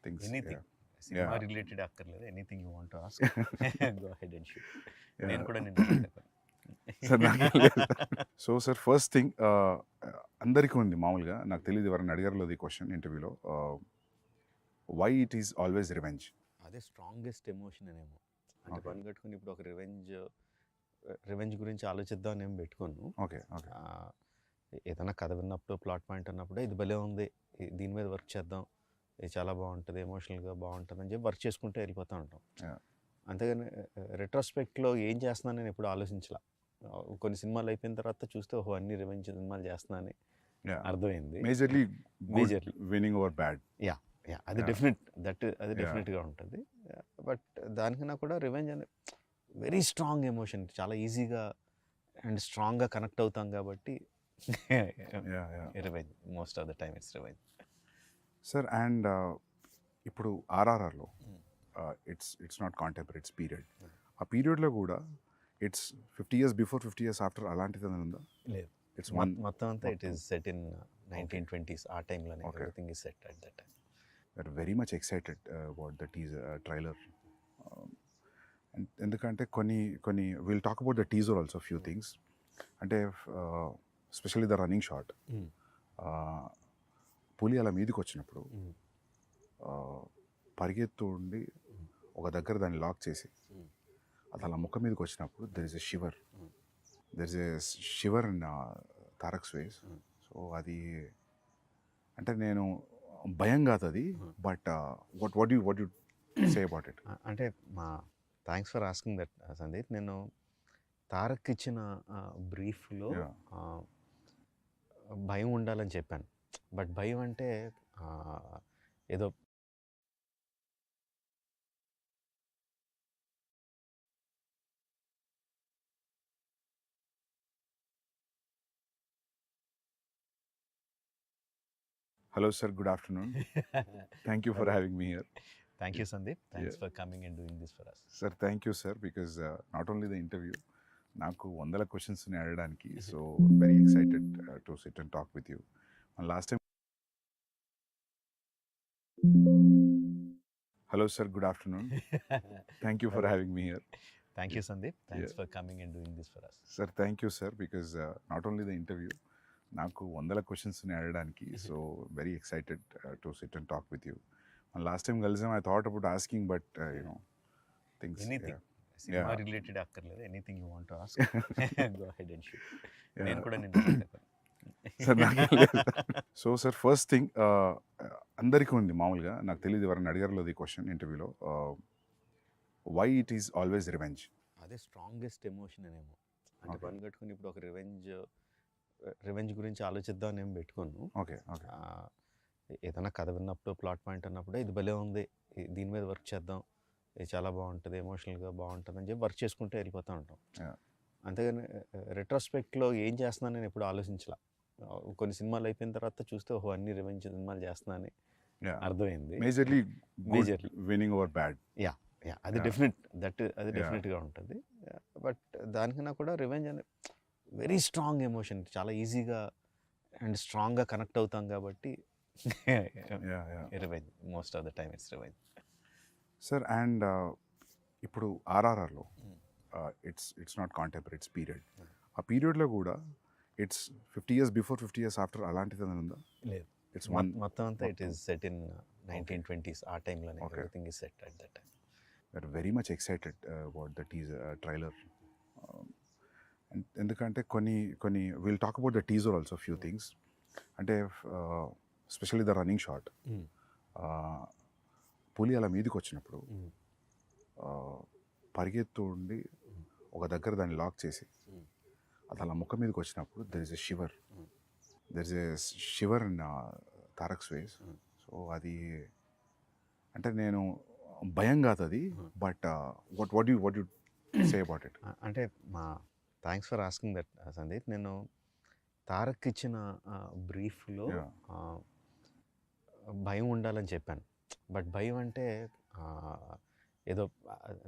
things. Anything cinema Yeah. Related అక్కర్లేదు, anything you want to ask go ahead and shoot. Yeah. నేను కూడా నిన్ను అడుగుతాను. సార్ నాకేం లేదు. సో సార్ ఫస్ట్ థింగ్ అందరికీ ఉంది మామూలుగా, నాకు తెలియదు ఎవరైనా అడిగారో ఈ క్వశ్చన్ ఇంటర్వ్యూలో, why it is always revenge. అదే స్ట్రాంగెస్ట్ ఎమోషన్ అనేమో. అంటే Okay. పని కట్టుకుని ఇప్పుడు ఒక రివెంజ్ గురించి ఆలోచిద్దాం అని ఏం పెట్టుకోను. ఓకే ఓకే ఆ, ఏదైనా కథ విన్నప్పుడు ప్లాట్ పాయింట్ అన్నప్పుడు ఇది భలే ఉంది, దీని మీద వర్క్ చేద్దాం, ఇది చాలా బాగుంటుంది, ఎమోషనల్గా బాగుంటుంది అని చెప్పి వర్క్ చేసుకుంటూ వెళ్ళిపోతూ ఉంటాం. Yeah. అంతేగాని రెట్రోస్పెక్ట్లో ఏం చేస్తున్నాను నేను ఎప్పుడు ఆలోచించలా. కొన్ని సినిమాలు అయిపోయిన తర్వాత చూస్తే ఓహో అన్ని రివెంజ్ సినిమాలు చేస్తున్నానని అర్థమైంది. Majorly Majorly. Winnowing over bad. అది Yeah. డెఫినెట్ అది Yeah. డెఫినెట్గా ఉంటుంది. బట్ దానికన్నా కూడా రివెంజ్ అనే వెరీ స్ట్రాంగ్ ఎమోషన్, చాలా ఈజీగా అండ్ స్ట్రాంగ్గా కనెక్ట్ అవుతాం కాబట్టి revenge, most of the time it's revenge. Sir and ఇప్పుడు ఆర్ఆర్ఆర్లో it's not contemporary, it's period. ఆ పీరియడ్లో కూడా it's 50 years before 50 years after అలాంటిది ఏదైనా ఉందా? లేదు, ఇట్స్ వన్. మొత్తం అంతా it is set in 1920s. ఆ టైంలోనే Okay. Everything is set at that time. We're very much excited about the teaser trailer. And ఎందుకంటే కొన్ని will talk about the teaser also few things. అంటే especially the running shot, పులి అలా మీదకి వచ్చినప్పుడు పరిగెత్తు ఉండి ఒక దగ్గర దాన్ని లాక్ చేసి అది అలా ముఖం మీదకి వచ్చినప్పుడు there is a shiver in Tarak's face. So అది అంటే నేను భయం కాదు అది, but what you say about it? అంటే thanks for asking that Sandeep. నేను తారక్ ఇచ్చిన బ్రీఫ్లో Yeah. భయం ఉండాలని చెప్పాను. బట్ భయం అంటే ఏదో Hello sir, good afternoon. Thank you for having me here. Thank you Sandeep, thanks Yeah. For coming and doing this for us. Sir, thank you sir, because not only the interview, నాకు వందల క్వశ్చన్స్ని అడగడానికి, so very excited to sit and talk with you. Last time hello sir, good afternoon. Thank you for having me here. Thank you Sandeep, thanks Yeah. For coming and doing this for us. Sir thank you sir, because not only the interview, నాకు వందల క్వశ్చన్స్ని అడగడానికి, so very excited to sit and talk with you. Last time కలిసాం, I thought about asking, but things. Anything cinema Yeah. Related అక్కర్లేదు, anything you want to ask go ahead and shoot. నేను కూడా నిన్ను అడుగుతాను. సార్ నాకేం లేదు. So sir first thing అందరికీ ఉంది మామూలుగా, నాకు తెలియదు ఎవరైనా అడిగారో ఈ క్వశ్చన్ ఇంటర్వ్యూలో, why it is always revenge. అదే స్ట్రాంగెస్ట్ ఎమోషన్ అనేమో. అంటే Okay. పని కట్టుకుని ఇప్పుడు ఒక రివెంజ్ గురించి ఆలోచిద్దాం అని ఏం పెట్టుకోను. ఓకే ఓకే ఆ, ఏదైనా కథ విన్నప్పుడు ప్లాట్ పాయింట్ అన్నప్పుడు ఇది భలే ఉంది, దీని మీద వర్క్ చేద్దాం, ఇది చాలా బాగుంటుంది, ఎమోషనల్గా బాగుంటుంది అని చెప్పి వర్క్ చేసుకుంటూ వెళ్ళిపోతూ ఉంటాం. Yeah. అంతేగాని రెట్రోస్పెక్ట్లో ఏం చేస్తున్నాను నేను ఎప్పుడు ఆలోచించలా. కొన్ని సినిమాలు అయిపోయిన తర్వాత చూస్తే ఓహో అన్ని రివెంజ్ సినిమాలు చేస్తున్నానని అర్థమైంది. Majorly Majorly. Winnowing over bad. అది Yeah. డెఫినెట్ అది Yeah. డెఫినెట్గా ఉంటుంది. బట్ దానికన్నా కూడా రివెంజ్ అనే వెరీ స్ట్రాంగ్ ఎమోషన్, చాలా ఈజీగా అండ్ స్ట్రాంగ్గా కనెక్ట్ అవుతాం కాబట్టి revenge, most of the time it's revenge. Sir and ఇప్పుడు ఆర్ఆర్ఆర్లో it's not contemporary, it's period. ఆ పీరియడ్లో కూడా it's 50 years before 50 years after అలాంటిది ఏదైనా ఉందా? లేదు, ఇట్స్ వన్. మొత్తం అంతా it is set in 1920s. ఆ టైంలోనే Okay. Everything is set at that time. we're very much excited about the teaser trailer. And ఎందుకంటే కొన్ని will talk about the teaser also few things. అంటే especially the running shot, పులి అలా మీదకి వచ్చినప్పుడు పరిగెత్తు ఉండి ఒక దగ్గర దాన్ని లాక్ చేసి అది అలా ముఖం మీదకి వచ్చినప్పుడు there is a shiver in Tarak's face. So అది అంటే నేను భయం కాదు అది, but what you say about it? అంటే thanks for asking that Sandeep. నేను తారక్ ఇచ్చిన బ్రీఫ్లో Yeah. భయం ఉండాలని చెప్పాను. బట్ భయం అంటే ఏదో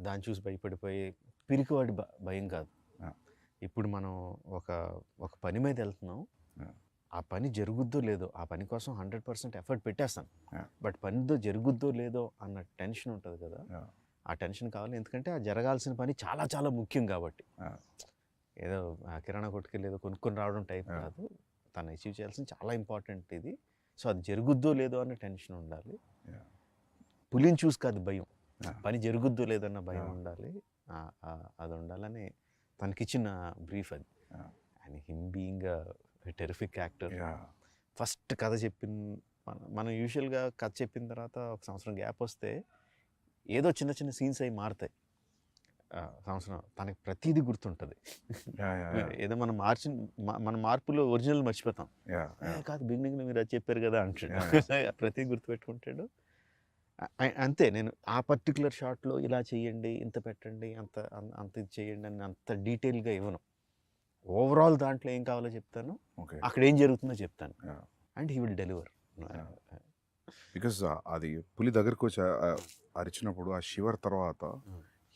దాన్ని చూసి భయపడిపోయి పిరికివాడి భయం కాదు. Yeah. ఇప్పుడు మనం ఒక పని మీద వెళ్తున్నాం, Yeah. ఆ పని జరుగుద్దో లేదో, ఆ పని కోసం 100% ఎఫర్ట్ పెట్టేస్తాను. Yeah. బట్ పనిదో జరుగుద్దో లేదో అన్న టెన్షన్ ఉంటుంది కదా, Yeah. ఆ టెన్షన్ కావాలి. ఎందుకంటే ఆ జరగాల్సిన పని చాలా చాలా ముఖ్యం కాబట్టి. Yeah. ఏదో కిరాణా కొట్టుకెళ్ళి ఏదో కొనుక్కొని రావడం టైప్ Yeah. కాదు, తను అచీవ్ చేయాల్సిన చాలా ఇంపార్టెంట్ ఇది. సో అది జరుగుద్దో లేదో అన్న టెన్షన్ ఉండాలి. Yeah. పులిని చూసి కాదు భయం, Yeah. పని జరుగుద్దో లేదన్న భయం Yeah. ఉండాలి. అది ఉండాలని తనకిచ్చిన బ్రీఫ్ అది. Yeah. And him being terrific actor. Yeah. First కథ మనం యూజువల్గా కథ చెప్పిన తర్వాత ఒక సంవత్సరం గ్యాప్ వస్తే ఏదో చిన్న చిన్న సీన్స్ అవి మారుతాయి. సంవత్సరం తనకి ప్రతిదీ గుర్తుంటుంది. Yeah. Yeah. ఏదో మన మార్పులో ఒరిజినల్ మర్చిపోతాం. Yeah. Yeah. కాదు బిగినింగ్లో మీరు అది చెప్పారు కదా అంటాడు. Yeah. ప్రతిదీ గుర్తుపెట్టుకుంటాడు. అంతే, నేను ఆ పర్టికులర్ షాట్లో ఇలా చేయండి, ఇంత పెట్టండి, అంత ఇది చేయండి అని అంత డీటెయిల్గా ఇవ్వను. ఓవరాల్ దాంట్లో ఏం కావాలో చెప్తాను, Okay. అక్కడ ఏం జరుగుతుందో చెప్తాను. Yeah. And he will deliver. Because అది పులి దగ్గరకు వచ్చి అరిచినప్పుడు ఆ షివర్ తర్వాత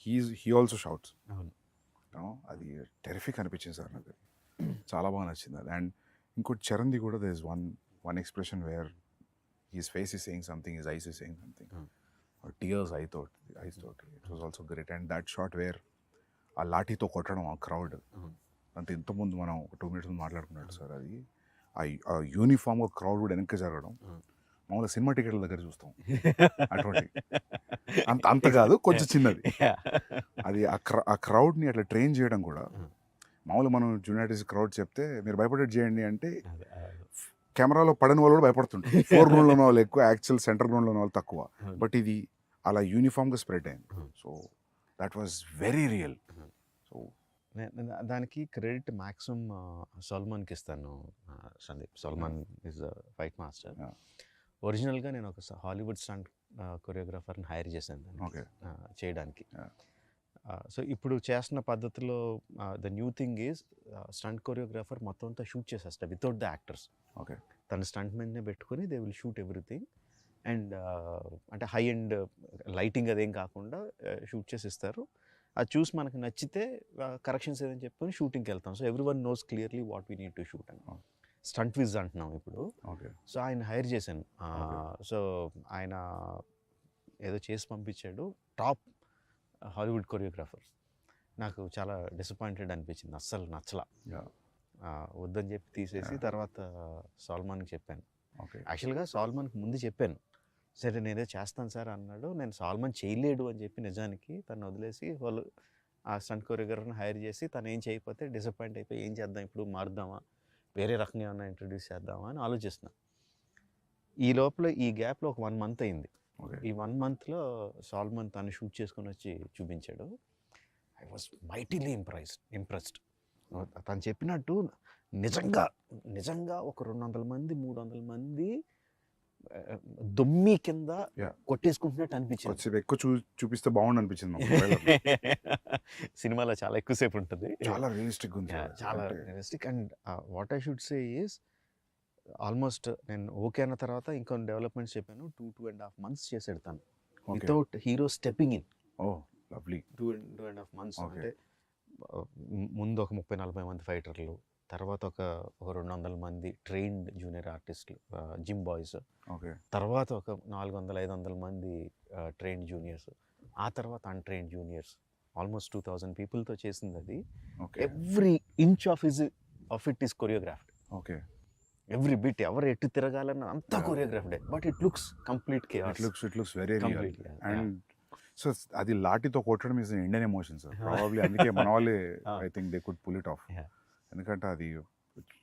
హీ ఆల్సో షౌట్స్. అవును. అది టెరిఫిక్ అనిపించింది సార్ నాకు. చాలా బాగా నచ్చింది అది. అండ్ ఇంకోటి చరణ్ది కూడా there is one expression where his face is saying something, his eyes is saying something, tears eyes తోటి. It was also great. And that shot where ఆ లాఠీతో కొట్టడం ఆ క్రౌడ్ అంతే. ఇంతకుముందు మనం ఒక 2 minutes ముందు మాట్లాడుకున్నాడు సార్. అది ఆ యూనిఫామ్గా క్రౌడ్ కూడా వెనక్కి జరగడం మామూలుగా సినిమా టికెట్ల దగ్గర చూస్తాం అటువంటి అంత కాదు, కొంచెం చిన్నది. అది ఆ క్రౌడ్ని అట్లా ట్రైన్ చేయడం కూడా మామూలుగా మనం జూనియార్టీస్ క్రౌడ్ చెప్తే మీరు భయపడేది చేయండి అంటే కెమెరాలో పడని వాళ్ళు కూడా భయపడుతుంటారు. 4 గ్రౌండ్లో ఉన్న వాళ్ళు ఎక్కువ, యాక్చువల్ సెంటర్ గ్రౌండ్లో ఉన్న వాళ్ళు తక్కువ. బట్ ఇది అలా యూనిఫామ్గా స్ప్రెడ్ అయింది. So that was very real. So దానికి క్రెడిట్ మ్యాక్సిమం సల్మాన్కి ఇస్తాను. Sandeep Salman is fight master. ఒరిజినల్గా నేను ఒక హాలీవుడ్ స్టంట్ కొరియోగ్రాఫర్ని హైర్ చేశాను చేయడానికి. సో ఇప్పుడు చేస్తున్న పద్ధతిలో the new thing is stunt choreographer మొత్తం అంతా షూట్ చేసేస్తా వితౌట్ ద యాక్టర్స్. ఓకే. తన స్టంట్ మెన్నే పెట్టుకొని they will shoot everything. And అంటే హై అండ్ లైటింగ్ అదేం కాకుండా షూట్ చేసి ఇస్తారు. అది చూసి మనకు నచ్చితే కరెక్షన్స్ ఏదని చెప్పుకొని షూటింగ్కి వెళ్తాం. So every one knows clearly what we need to shoot అని. స్టంట్ విజ్ అంటున్నాం ఇప్పుడు. ఓకే. సో ఆయన హైర్ చేశాను. సో ఆయన ఏదో చేసి పంపించాడు, టాప్ హాలీవుడ్ కొరియోగ్రాఫర్. నాకు చాలా డిసప్పాయింటెడ్ అనిపించింది, అస్సలు నచ్చలా. వద్దని చెప్పి తీసేసి తర్వాత సల్మాన్కి చెప్పాను. యాక్చువల్గా సల్మాన్కి ముందు చెప్పాను, సరే నేనేదో చేస్తాను సార్ అన్నాడు. నేను సల్మాన్ చేయలేడు అని చెప్పి నిజానికి తను వదిలేసి వాళ్ళు ఆ స్టంట్ కొరియోగ్రాఫర్ని హైర్ చేసి తను ఏం చేయకపోతే డిసప్పాయింట్ అయిపోయి ఏం చేద్దాం ఇప్పుడు, మారుద్దామా, వేరే రకంగా ఏమన్నా ఇంట్రడ్యూస్ చేద్దామా అని ఆలోచిస్తున్నా. ఈ లోపల ఈ గ్యాప్లో ఒక 1 month అయింది. ఈ 1 monthలో సల్మాన్ తను షూట్ చేసుకొని వచ్చి చూపించాడు. I was mightily impressed. తను చెప్పినట్టు నిజంగా ఒక 200 మంది 300 మంది దొమ్మి కింద కొట్టేసుకుంటున్నట్టు అనిపించింది. ఎక్కువ చూపిస్తే బాగుండు అనిపించింది. సినిమాలో చాలా ఎక్కువసేపు ఉంటుంది, చాలా రియలిస్టిక్ ఉంది, చాలా realistic. And what I should say is almost నేను ఓకే అన్న తర్వాత ఇంకొన్ని డెవలప్మెంట్స్ చెప్పాను. 2.5 months చేసాడు తను without hero stepping in. Oh lovely. 2.5 months అంటే ముందు ఒక 30-40 మంది ఫైటర్లు, తర్వాత ఒక 200 మంది ట్రైన్డ్ జూనియర్ ఆర్టిస్టులు, జిమ్ బాయ్స్, తర్వాత ఒక 400-500 మంది ట్రైన్డ్ జూనియర్స్, ఆ తర్వాత అన్ట్రైన్డ్ జూనియర్స్, ఆల్మోస్ట్ 2000 పీపుల్తో చేసింది అది. Every inch of it is choreographed. Okay. Every bit, ఎవరు ఎటు తిరగాలన్న అంతా కొరియోగ్రాఫ్డే. But it looks complete chaos. It looks very real. And so అది లాఠీతో కొట్టడం is Indian emotion sir. Probably అందుకే మన వాళ్ళే I think they could pull it off. ఎందుకంటే అది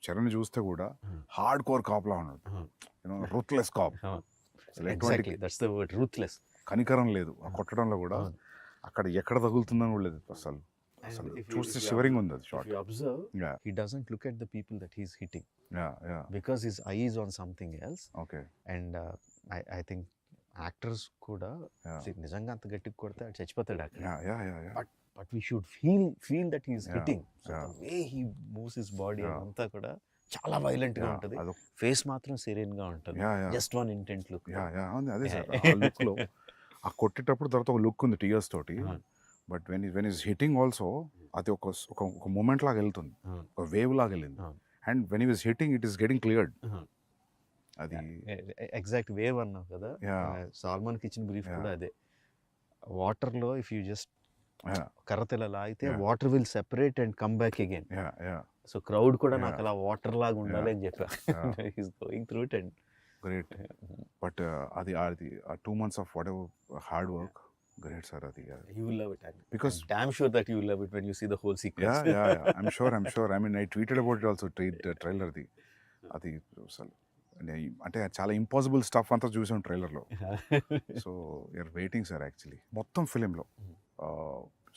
చరణ్ చూస్తే కూడా హార్డ్ కోర్ కాప్లా ఉన్నాడు, రూత్లెస్ కాప్. రూత్లెస్, కనికరం లేదు ఆ కొట్టడంలో కూడా. అక్కడ ఎక్కడ తగులుతుందని కూడా లేదు అసలు. చూస్తే షివరింగ్ ఉంది అది shot. He doesn't look at the people that he's hitting. Because his eye is on something else. Okay. And I think actors కూడా నిజంగా అంత గట్టిగా కొడితే చచ్చిపోతాడు అక్కడ. But we should feel that he is hitting. So the way he moves his body అంతా కూడా చాలా వైలెంట్ గా ఉంటుంది. ఫేస్ మాత్రం సెరీన్ గా ఉంటుంది. Just one intent look. అదే సార్, ఆ లుక్ లో ఆ కొట్టేటప్పుడు తర్వాత ఒక లుక్ ఉంది టీయర్స్ తోటి. But when is hitting also అది ఒక మూమెంట్ లాగా వెళ్తుంది, ఒక వేవ్ లాగా వెళ్ళింది. And when he was hitting it is getting cleared. అది ఎగ్జాక్ట్ వేవ్ అన్నావు కదా, Yeah. సాల్మాన్కి ఇచ్చిన బ్రీఫ్ Yeah. కూడా అదే. వాటర్లో ఇఫ్ యూ జస్ట్ Yeah. కర్రతో ఇలా లాగితే Yeah. Water will separate and come back again. Yeah. So crowd కూడా Yeah. నాకు అలా వాటర్ లాగా ఉండాలి Yeah. అని చెప్పా. Yeah. Is going through it and great. But అది 2 months of whatever hard work, great sir అది. You will love it. Because damn sure that you will love it when you see the whole sequence. I'm sure. I mean, I tweeted about it also, ట్రైలర్ది. అది అసలు అంటే చాలా impossible stuff అంతా చూసాం ట్రైలర్లో. So you're waiting sir actually. మొత్తం ఫిలింలో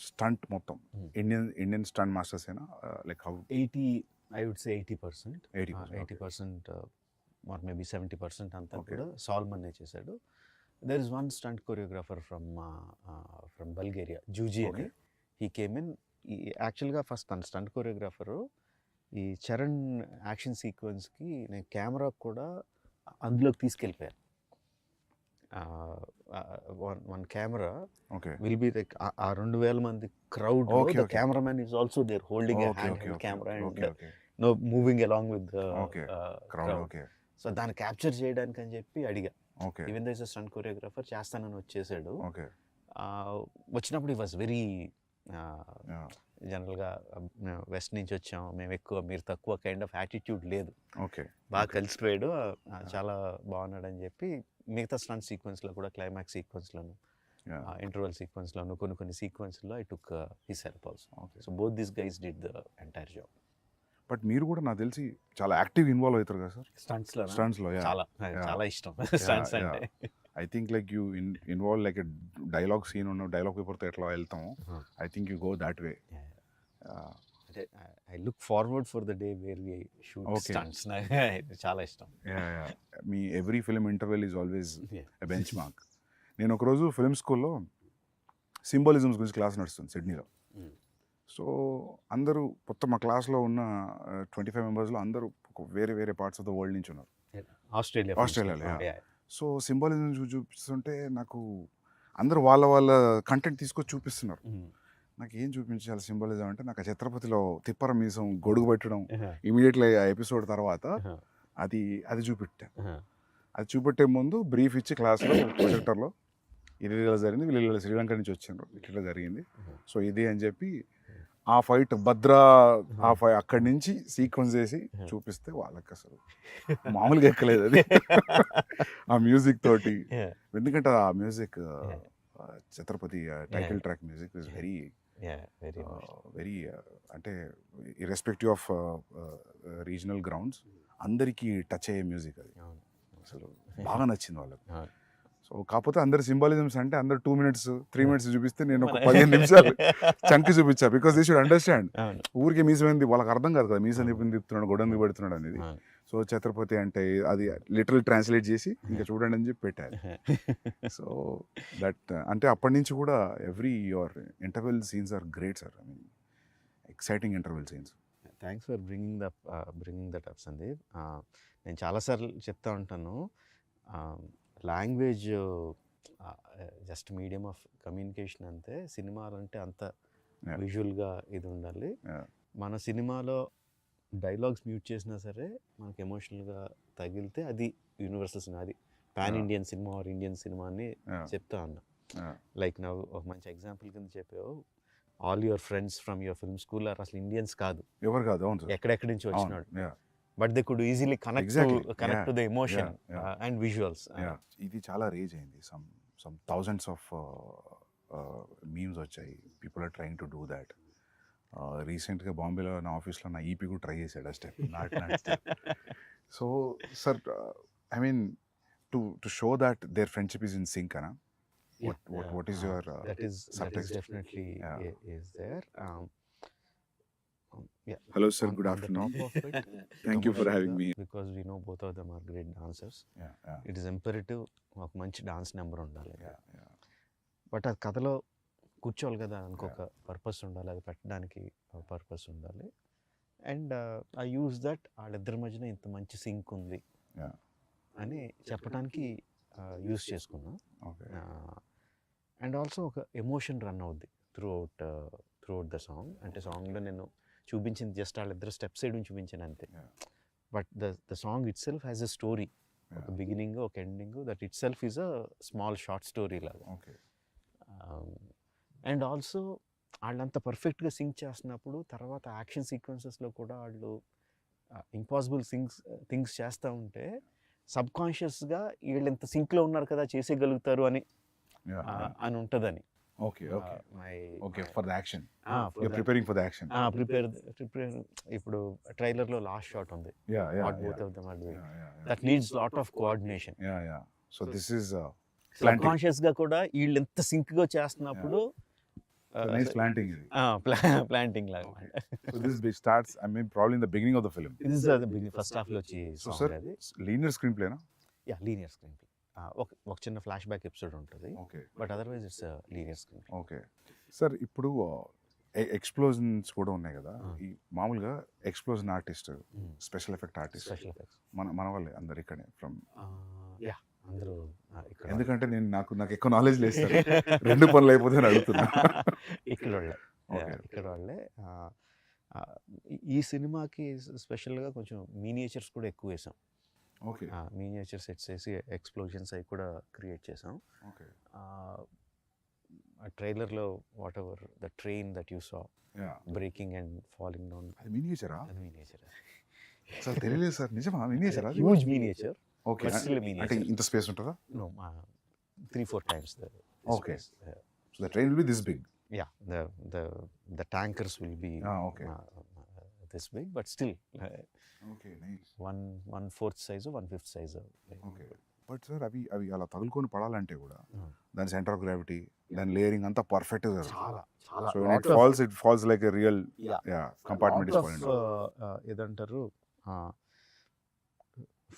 స్టంట్ మొత్తం ఇండియన్ స్టంట్ మాస్టర్స్ అయినా like how 80, I would say 80%. 80%, 80% or maybe 70% అంతా Okay. కూడా సాల్మన్ చేశాడు. There is one stunt choreographer from Bulgaria, Juji అని. Okay. He came in. యాక్చువల్గా ఫస్ట్ తన స్టంట్ కొరియోగ్రాఫరు ఈ చరణ్ యాక్షన్ సీక్వెన్స్కి నేను కెమెరా కూడా అందులోకి తీసుకెళ్ళిపోయాను. One camera okay will be like ఆ 2,000 మంది crowd, Okay, the okay. Cameraman is also there holding a hand camera and no moving along with the Okay. Crowd. Okay so దాన్ని capture చేయడానికి అని చెప్పి అడిగా. Okay even though is stunt choreographer చేస్తానని వచ్చేసాడు. Okay వచ్చినప్పుడు ఈ వాజ్ వెరీ జనరల్గా వెస్ట్ నుంచి వచ్చాం మేము ఎక్కువ మీరు తక్కువ కైండ్ ఆఫ్ యాటిట్యూడ్ లేదు, ఓకే బాగా కలిసిపోయాడు, చాలా బాగున్నాడని చెప్పి మిగతా స్టంట్ సీక్వెన్స్లో కూడా క్లైమాక్స్ సీక్వెన్స్లోను ఇంటర్వల్ సీక్వెన్స్లోను కొన్ని సీక్వెన్స్లో I took his help also. Okay. So both this guys did the entire job. But మీరు కూడా నాకు తెలిసి చాలా యాక్టివ్ ఇన్వాల్వ్ అవుతారు కదా సార్ స్టంట్స్లో స్టంట్స్లో. చాలా ఇష్టం స్టంట్స్ అంటే. I think like you involve like dialogue scene ఉన్న డైలాగ్ పేపర్తో ఎట్లా వెళ్తాము, I think you go that way. I look forward for the day where we shoot Okay. Stunts. చాలా ఇష్టం. మీ every film interval is always Yeah. A benchmark. నేను ఒకరోజు film స్కూల్లో సింబాలిజమ్స్ గురించి క్లాస్ నడుస్తుంది సిడ్నీలో. Mm. సో అందరూ మొత్తం మా క్లాస్లో ఉన్న 25 మెంబర్స్లో అందరూ వేరే పార్ట్స్ ఆఫ్ ద వరల్డ్ నుంచి ఉన్నారు. ఆస్ట్రేలియాలో, yeah. సో సింబాలిజం చూపిస్తుంటే నాకు అందరూ వాళ్ళ కంటెంట్ తీసుకొచ్చి చూపిస్తున్నారు. నాకు ఏం చూపించాలి సింబాలిజం అంటే, నాకు ఆ ఛత్రపతిలో తిప్పర మీసం గొడుగు పెట్టడం ఇమీడియట్లీ ఆ ఎపిసోడ్ తర్వాత అది చూపెట్టాను. అది చూపెట్టే ముందు బ్రీఫ్ ఇచ్చి క్లాస్లో ప్రొజెక్టర్లో ఇది ఇలా జరిగింది, వీళ్ళు శ్రీలంక నుంచి వచ్చిండ్రు, ఇట్లా జరిగింది, సో ఇది అని చెప్పి ఆ ఫైట్ భద్రా అక్కడి నుంచి సీక్వెన్స్ చేసి చూపిస్తే వాళ్ళకి అసలు మామూలుగా ఎక్కలేదు అది ఆ మ్యూజిక్ తోటి. ఎందుకంటే ఆ music Chatrapathi title track music is very అంటే ఇర్రెస్పెక్టివ్ ఆఫ్ రీజనల్ గ్రౌండ్స్ అందరికీ టచ్ అయ్యే మ్యూజిక్ అది. అసలు బాగా నచ్చింది వాళ్ళకి. సో కాకపోతే అందరు సింబాలిజమ్స్ అంటే అందరు 2 minutes 3 minutes చూపిస్తే నేను ఒక 15 నిమిషాలు చంకి చూపించా. Because they should understand. ఊరికే మీసమైంది వాళ్ళకి అర్థం కాదు కదా, మీసం తిప్పుతున్నాడు గొడవ పెడుతున్నాడు అనేది. సో ఛత్రపతి అంటే అది లిటరల్ ట్రాన్స్లేట్ చేసి ఇంకా చూడండి అని చెప్పి పెట్టారు. సో దట్ అంటే అప్పటి నుంచి కూడా every your interval scenes are great sir. I mean exciting interval scenes. Thanks for bringing that up Sandeep. నేను చాలాసార్లు చెప్తా ఉంటాను, language just medium of communication అంతే, సినిమాలు అంటే అంత విజువల్గా ఇది ఉండాలి. మన సినిమాలో డైలాగ్స్ మ్యూట్ చేసినా సరే మనకి ఎమోషనల్గా తగిలితే అది యూనివర్సల్ సినిమా, అది pan Indian cinema or Indian cinema అని చెప్తా ఉన్నా. లైక్ నా ఒక మంచి ఎగ్జాంపుల్ కింద చెప్పావు, all your friends from your film school or అసలు ఇండియన్స్ కాదు, ఎవరు కాదు, అవును, ఎక్కడెక్కడి నుంచి వచ్చినాడు, but they could easily connect to the emotion and visuals. ఇది చాలా రేజ్ అయింది. సమ్ థౌజండ్స్ ఆఫ్ మీమ్స్ వచ్చాయి. People are trying to do that. రీసెంట్గా బాంబేలో నా ఆఫీస్లో నా ఈపీ కూడా ట్రై చేశాడు ఆ step. So sir, I mean to show that their friendship is in sync అనా? What is your that is definitely is there. Hello sir, good afternoon. Thank you for having me. Because we know both of them are great dancers. Yeah. It is imperative ఒక మంచి dance number ఉండాలి. But అది కథలో కూర్చోవాలి కదా, ఇంకొక purpose ఉండాలి, అది పెట్టడానికి పర్పస్ ఉండాలి. అండ్ ఐ యూజ్ దట్ వాళ్ళిద్దరి మధ్యన ఇంత మంచి సింక్ ఉంది అని చెప్పడానికి యూజ్ చేసుకున్నా. అండ్ ఆల్సో ఒక ఎమోషన్ రన్ అవుద్ది త్రూ అవుట్ ద సాంగ్. అంటే సాంగ్లో నేను చూపించింది జస్ట్ వాళ్ళిద్దరు స్టెప్స్ వేయడం చూపించాను అంతే. Yeah. But the song it self has a story, ఒక బిగినింగ్ ఒక ending, that it self is a small short story లాగా. Okay. అండ్ ఆల్సో వాళ్ళంత పర్ఫెక్ట్గా సింక్ చేస్తున్నప్పుడు తర్వాత యాక్షన్ సీక్వెన్సెస్లో కూడా వాళ్ళు ఇంపాసిబుల్ థింగ్స్ చేస్తూ ఉంటే సబ్కాన్షియస్గా వీళ్ళు ఎంత సింక్లో ఉన్నారు కదా చేసేయగలుగుతారు అని అని ఉంటుందని. Okay. For the action. You're prepare preparing for the action. Prepare ఇప్పుడు ట్రైలర్లో లాస్ట్ షాట్ ఉంది, Yeah. both of them are doing. That needs lot of coordination. Yeah. So this is planting. సబ్కాన్షియస్గా కూడా వీళ్ళు ఎంత సింక్గా చేస్తున్నప్పుడు Nice planting. ప్లాంటింగ్ లాగా. So this starts, I mean, probably in the beginning of the film. This is the first హాఫ్లో వచ్చి So sir, linear screenplay, na? Yeah linear screen play. ఒక చిన్న flash back episode ఉంటుంది, Okay. But otherwise it's linear screen play. Okay sir, ఇప్పుడు explosions కూడా ఉన్నాయి కదా. ఈ మామూలుగా explosion artist, special effect artist special effects మన వాళ్ళే అందరు ఇక్కడే ఫ్రమ్. యా అందరూ ఇక్కడ ఎందుకంటే నాకు ఎక్కువ నాలెడ్జ్ లేదు సార్, రెండు పనులు అయిపోతే అని అడుగుతున్నా. ఇక్కడ వాళ్ళే. Okay. ఇక్కడ వాళ్ళే. ఈ సినిమాకి స్పెషల్గా కొంచెం మీనియేచర్స్ కూడా ఎక్కువ వేసాం. ఓకే. మీనియేచర్ సెట్స్ వేసి ఎక్స్ప్లోజన్స్ అవి కూడా క్రియేట్ చేసాం. ఓకే. ట్రైలర్లో whatever the train that you saw ya, breaking and falling down, అది మినియేచరా? అది మీనియేచర్. సార్ తెలియలేదు సార్, నిజమా మినియేచరా? Huge miniature. Okay. but still a అంటే miniature. ఇంత స్పేస్ ఉంటుందా? No, 3-4 times the Okay. space. So the train will be this big. Yeah, the tankers will be Okay. this big, but still okay, nice. 1/4 size or 1/5 size. Okay. But sir అవి అలా తగులుకొని పడాలంటే కూడా Hmm. దాని centre of gravity, దాని layering అంతా perfect గా చాలా so it falls like a real compartment is falling. ఏదంటారు,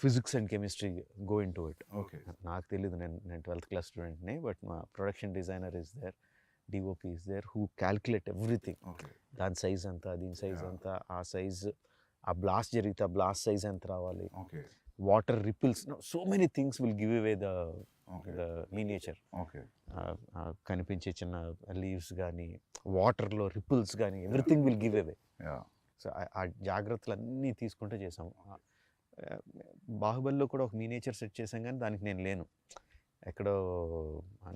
physics and chemistry go into it. Okay. నాకు తెలియదు, నేను 12th క్లాస్ స్టూడెంట్ని, బట్ మా production designer is there, DOP is there, who calculate everything. Okay. దాని size అంతా, దీని size అంతా, ఆ సైజ్, ఆ బ్లాస్ట్ జరిగితే ఆ బ్లాస్ట్ సైజ్ ఎంత రావాలి, okay. Water ripples, so many things will give away the okay. Miniature. Okay. కనిపించే చిన్న లీవ్స్ కానీ, వాటర్లో రిపుల్స్ కానీ, everything will give away. Yeah. So ఆ జాగ్రత్తలు అన్నీ తీసుకుంటూ చేసాము. బాహుబలిలో కూడా ఒక మీనేచర్ సెట్ చేసాం, కానీ దానికి నేను లేను. ఎక్కడో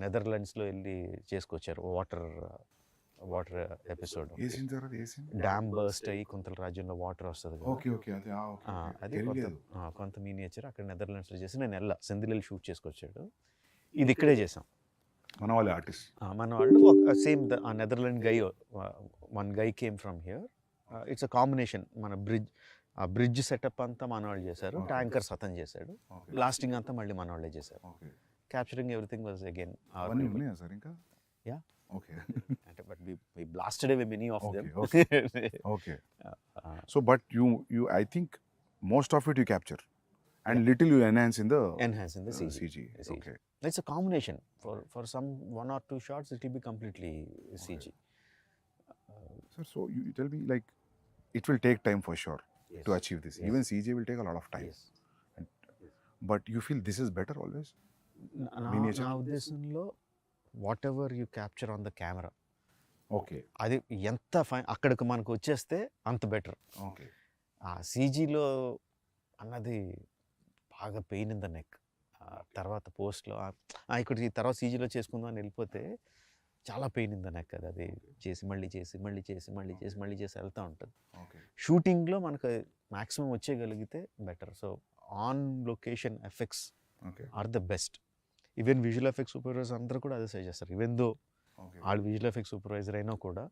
నెదర్లాండ్స్లో వెళ్ళి చేసుకొచ్చారు వాటర్ ఎపిసోడ్. ఏ సీన్ సార్ అది? ఏ సీన్? డ్యామ్ బర్స్ట్ అయ్యి కొంత రాజ్యంలో వాటర్ వస్తుంది కదా. ఓకే. ఓకే. అది అది కొంత మీనియేచర్ అక్కడ నెదర్లాండ్స్లో చేసి నేను సెంథిల్ షూట్ చేసుకొచ్చాడు. ఇది ఇక్కడే చేసాం. మన వాళ్ళే ఆర్టిస్ట్. మన వాళ్ళు same Netherland guy, one guy came from here. It's a combination. మన బ్రిడ్జ్ సెటప్ అంతా మన వాళ్ళు చేశారు, ట్యాంకర్స్ అతను చేశాడు, బ్లాస్టింగ్ అంతా మళ్ళీ మన వాళ్ళే చేశారు. క్యాప్చరింగ్ ఎవ్రీథింగ్ వాజ్ అగైన్ అవన్నీ ఉన్నాయా సార్ ఇంకా? యా. ఓకే. అంటే but we blasted away many of them. Okay. So but you I think most of it you capture and little you enhance in the CG. Okay. It's a combination. For some 1 or 2 shots it will be completely CG. Sir, so you tell me, like, it will take time for sure. Yes. To achieve this. Yes. Even CG will take a lot of time. Yes. But you feel this is better always? Miniature? నా ఉద్దేశంలో what ever you capture on the camera, Okay. అది ఎంత అక్కడికి మనకు వచ్చేస్తే అంత better. Okay. ఆ సీజీలో అన్నది బాగా పెయిన్ ఇన్ ద నెక్. తర్వాత పోస్ట్లో ఇక్కడ తర్వాత సీజీలో చేసుకుందాం అని వెళ్ళిపోతే చాలా పెయిన్ ఇన్ ద నెక్. అది చేసి మళ్ళీ వెళ్తూ ఉంటుంది. Okay. షూటింగ్లో మనకు మ్యాక్సిమం వచ్చేయగలిగితే better. So on location effects Okay. Are the best. Even visual effects supervisor అందరూ కూడా అదే సజెస్ట్ చేస్తారు. Even though Okay. వాళ్ళు విజువల్ ఎఫెక్ట్స్ సూపర్వైజర్ అయినా కూడా,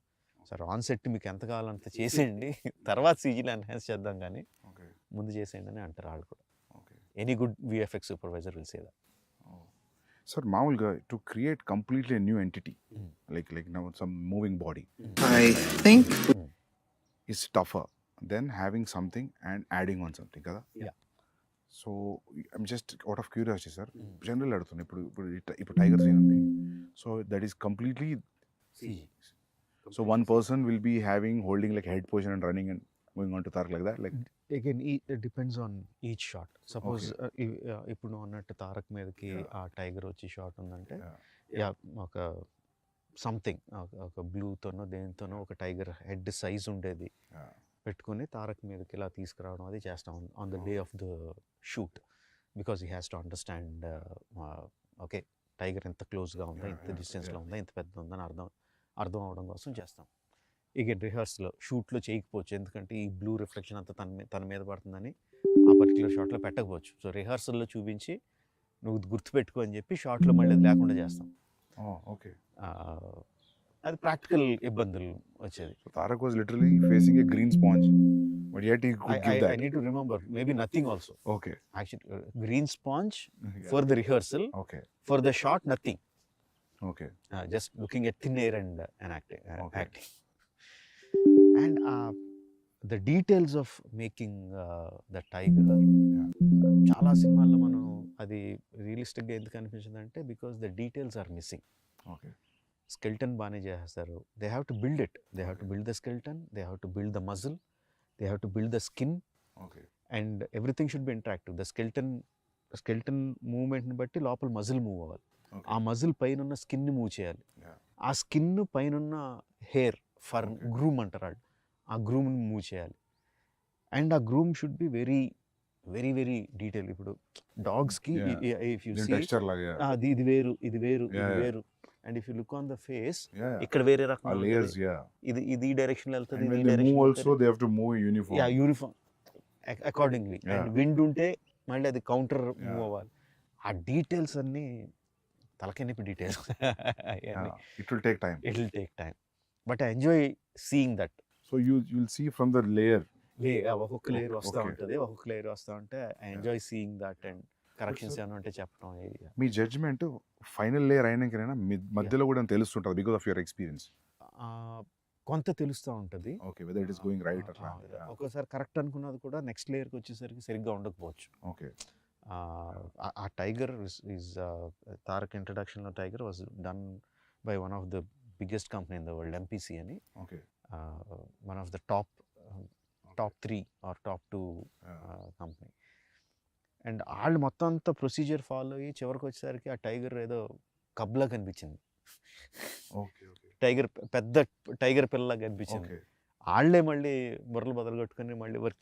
సార్ ఆన్ సెట్ మీకు ఎంత కావాలంత చేసేయండి, తర్వాత సీజీలో ఎన్హాన్స్ చేద్దాం కానీ Okay. ముందు చేసేయండి అని అంటారు వాళ్ళు కూడా. Okay. Any good VFX supervisor will say that. Sir, మామూలుగా to create completely a new entity, like now some moving body, I think is tougher than having something and adding on something, kada? Yeah. So I'm just out of curiosity, sir. General అడుగుతున్నా, ఇప్పుడు tiger scene ఉంది, so that is completely CG. so one person will be holding like head position and running and going on to Tarak like that, like again it depends on each shot. Suppose ఇప్పుడు నువ్వు అన్నట్టు తారక్ మీదకి ఆ tiger వచ్చి shot ఉందంటే, yeah ఒక something ఒక బ్లూతోనో దేనితోనో ఒక టైగర్ హెడ్ సైజ్ ఉండేది పెట్టుకుని తారక్ మీదకి ఇలా తీసుకురావడం అది చేస్తాం on the day of the shoot, because he has to understand okay tiger ఎంత క్లోజ్గా ఉందా, ఎంత డిస్టెన్స్లో ఉందా, ఎంత పెద్ద ఉందని అర్థం అవడం కోసం చేస్తాం. ఇక రిహర్సల్లో షూట్లో చేయకపోవచ్చు, ఎందుకంటే ఈ బ్లూ రిఫ్లెక్షన్ అంతా తన మీద పడుతుందని ఆ పర్టికులర్ షాట్లో పెట్టకపోవచ్చు. సో రిహర్సల్లో చూపించి నువ్వు గుర్తుపెట్టుకో అని చెప్పి షాట్లో మళ్ళీ అది లేకుండా చేస్తాం. ఓకే, అది ప్రాక్టికల్ ఇబ్బందులు వచ్చేది. Tarak was literally facing A green sponge, but yet he could give that. I need to remember, maybe nothing also. Okay. Actually, green sponge for the rehearsal. Okay. For the shot, nothing. Okay. Just looking at thin air and acting. Okay. And the details of making the tiger. చాలా సినిమాల్లో మనం అది రియలిస్టిక్గా ఎందుకు అనిపించిందంటే because the details are missing. Okay, skeleton బాగానే చేస్తారు. They have to build it, they have to build the skeleton, they have to build the muscle, they have to build the skin, and everything should be interactive. The skeleton మూవ్మెంట్ని బట్టి లోపల muscle move అవ్వాలి, ఆ muscle పైన ఉన్న స్కిన్ని move చేయాలి, ఆ స్కిన్ పైన హెయిర్ ఫర్ గ్రూమ్ అంటారు, ఆ గ్రూమ్ని మూవ్ చేయాలి. అండ్ ఆ groom should be very very very detail. ఇప్పుడు డాగ్స్కి ఇఫ్ యూ సీ ఇది వేరు ఇది వేరు ఇది వేరు, and if you look on the face ఇక్కడ వేరే రకం ఇది ఈ డైరెక్షన్ లో వెళ్తుంది, ఈ direction uniform accordingly. And wind ఉంటే మళ్ళీ అది కౌంటర్ మూవ్ అవ్వాలి. ఆ డీటెయిల్స్ అన్నీ తలకెనిపి details. It will take time but I enjoy seeing that. So you'll see from the layer ఒక్కొక్క లేయర్ వస్తూ ఉంటుంది, ఒక్కొక్క లేయర్ వస్తూ ఉంటే I enjoy seeing that. And corrections ఏమైనా ఉంటే చెప్పడం. మీ జడ్జ్మెంట్ ఫైనల్ లేయర్ అయినాకైనా మధ్యలో కూడా తెలుస్తుంటుంది బికాస్ ఆఫ్ యువర్ ఎక్స్పీరియన్స్? కొంత తెలుస్తూ ఉంటుంది. Okay, whether it is going right. ఒక్కోసారి కరెక్ట్ అనుకున్నది కూడా నెక్స్ట్ లేయర్కి వచ్చేసరికి సరిగ్గా ఉండకపోవచ్చు. ఓకే, ఆ టైగర్ ఈజ్ తారక్ ఇంట్రడక్షన్లో tiger was done by one of the biggest company in the world, MPC అని. Okay, one of the top 3 or top 2 company. And వాళ్ళు మొత్తం అంతా ప్రొసీజర్ ఫాలో అయ్యి చివరికి వచ్చేసరికి ఆ టైగర్ ఏదో కబ్లా కనిపించింది. టైగర్ పెద్ద టైగర్ పిల్లలాగా కనిపించింది. వాళ్ళే మళ్ళీ బుర్రలు బదులు కట్టుకుని మళ్ళీ వర్క్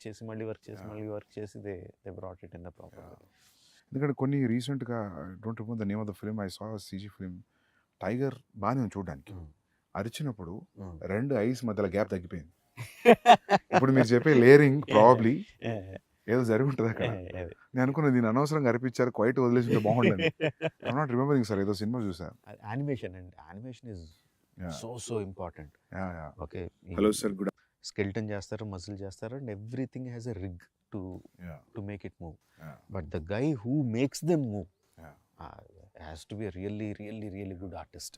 చేసి they brought it in the proper. ఎందుకంటే కొన్ని రీసెంట్గా don't remember the name of the film, I saw CG film, tiger బాగానే ఉంది చూడడానికి, అరిచినప్పుడు 2 ఐస్ మధ్యలో గ్యాప్ తగ్గిపోయింది. ఇప్పుడు మీరు చెప్పే లేయరింగ్ ప్రాబబ్లీ ఏదో జరుగుంటుంది అక్కడ. నేను అనుకున్నా దీన్ని అనవసరంగా అరిపించారు, క్వైట్ వదిలేసి బాగుండదు. ఐమ్ నాట్ రిమెంబరింగ్ సార్, ఏదో సినిమా చూసా. Animation and animation is so important. Okay, hello sir, good. Skeleton చేస్తారు, మజిల్ చేస్తారు, and everything has a rig to make it move. But the guy who makes them move has to be really really really good artist.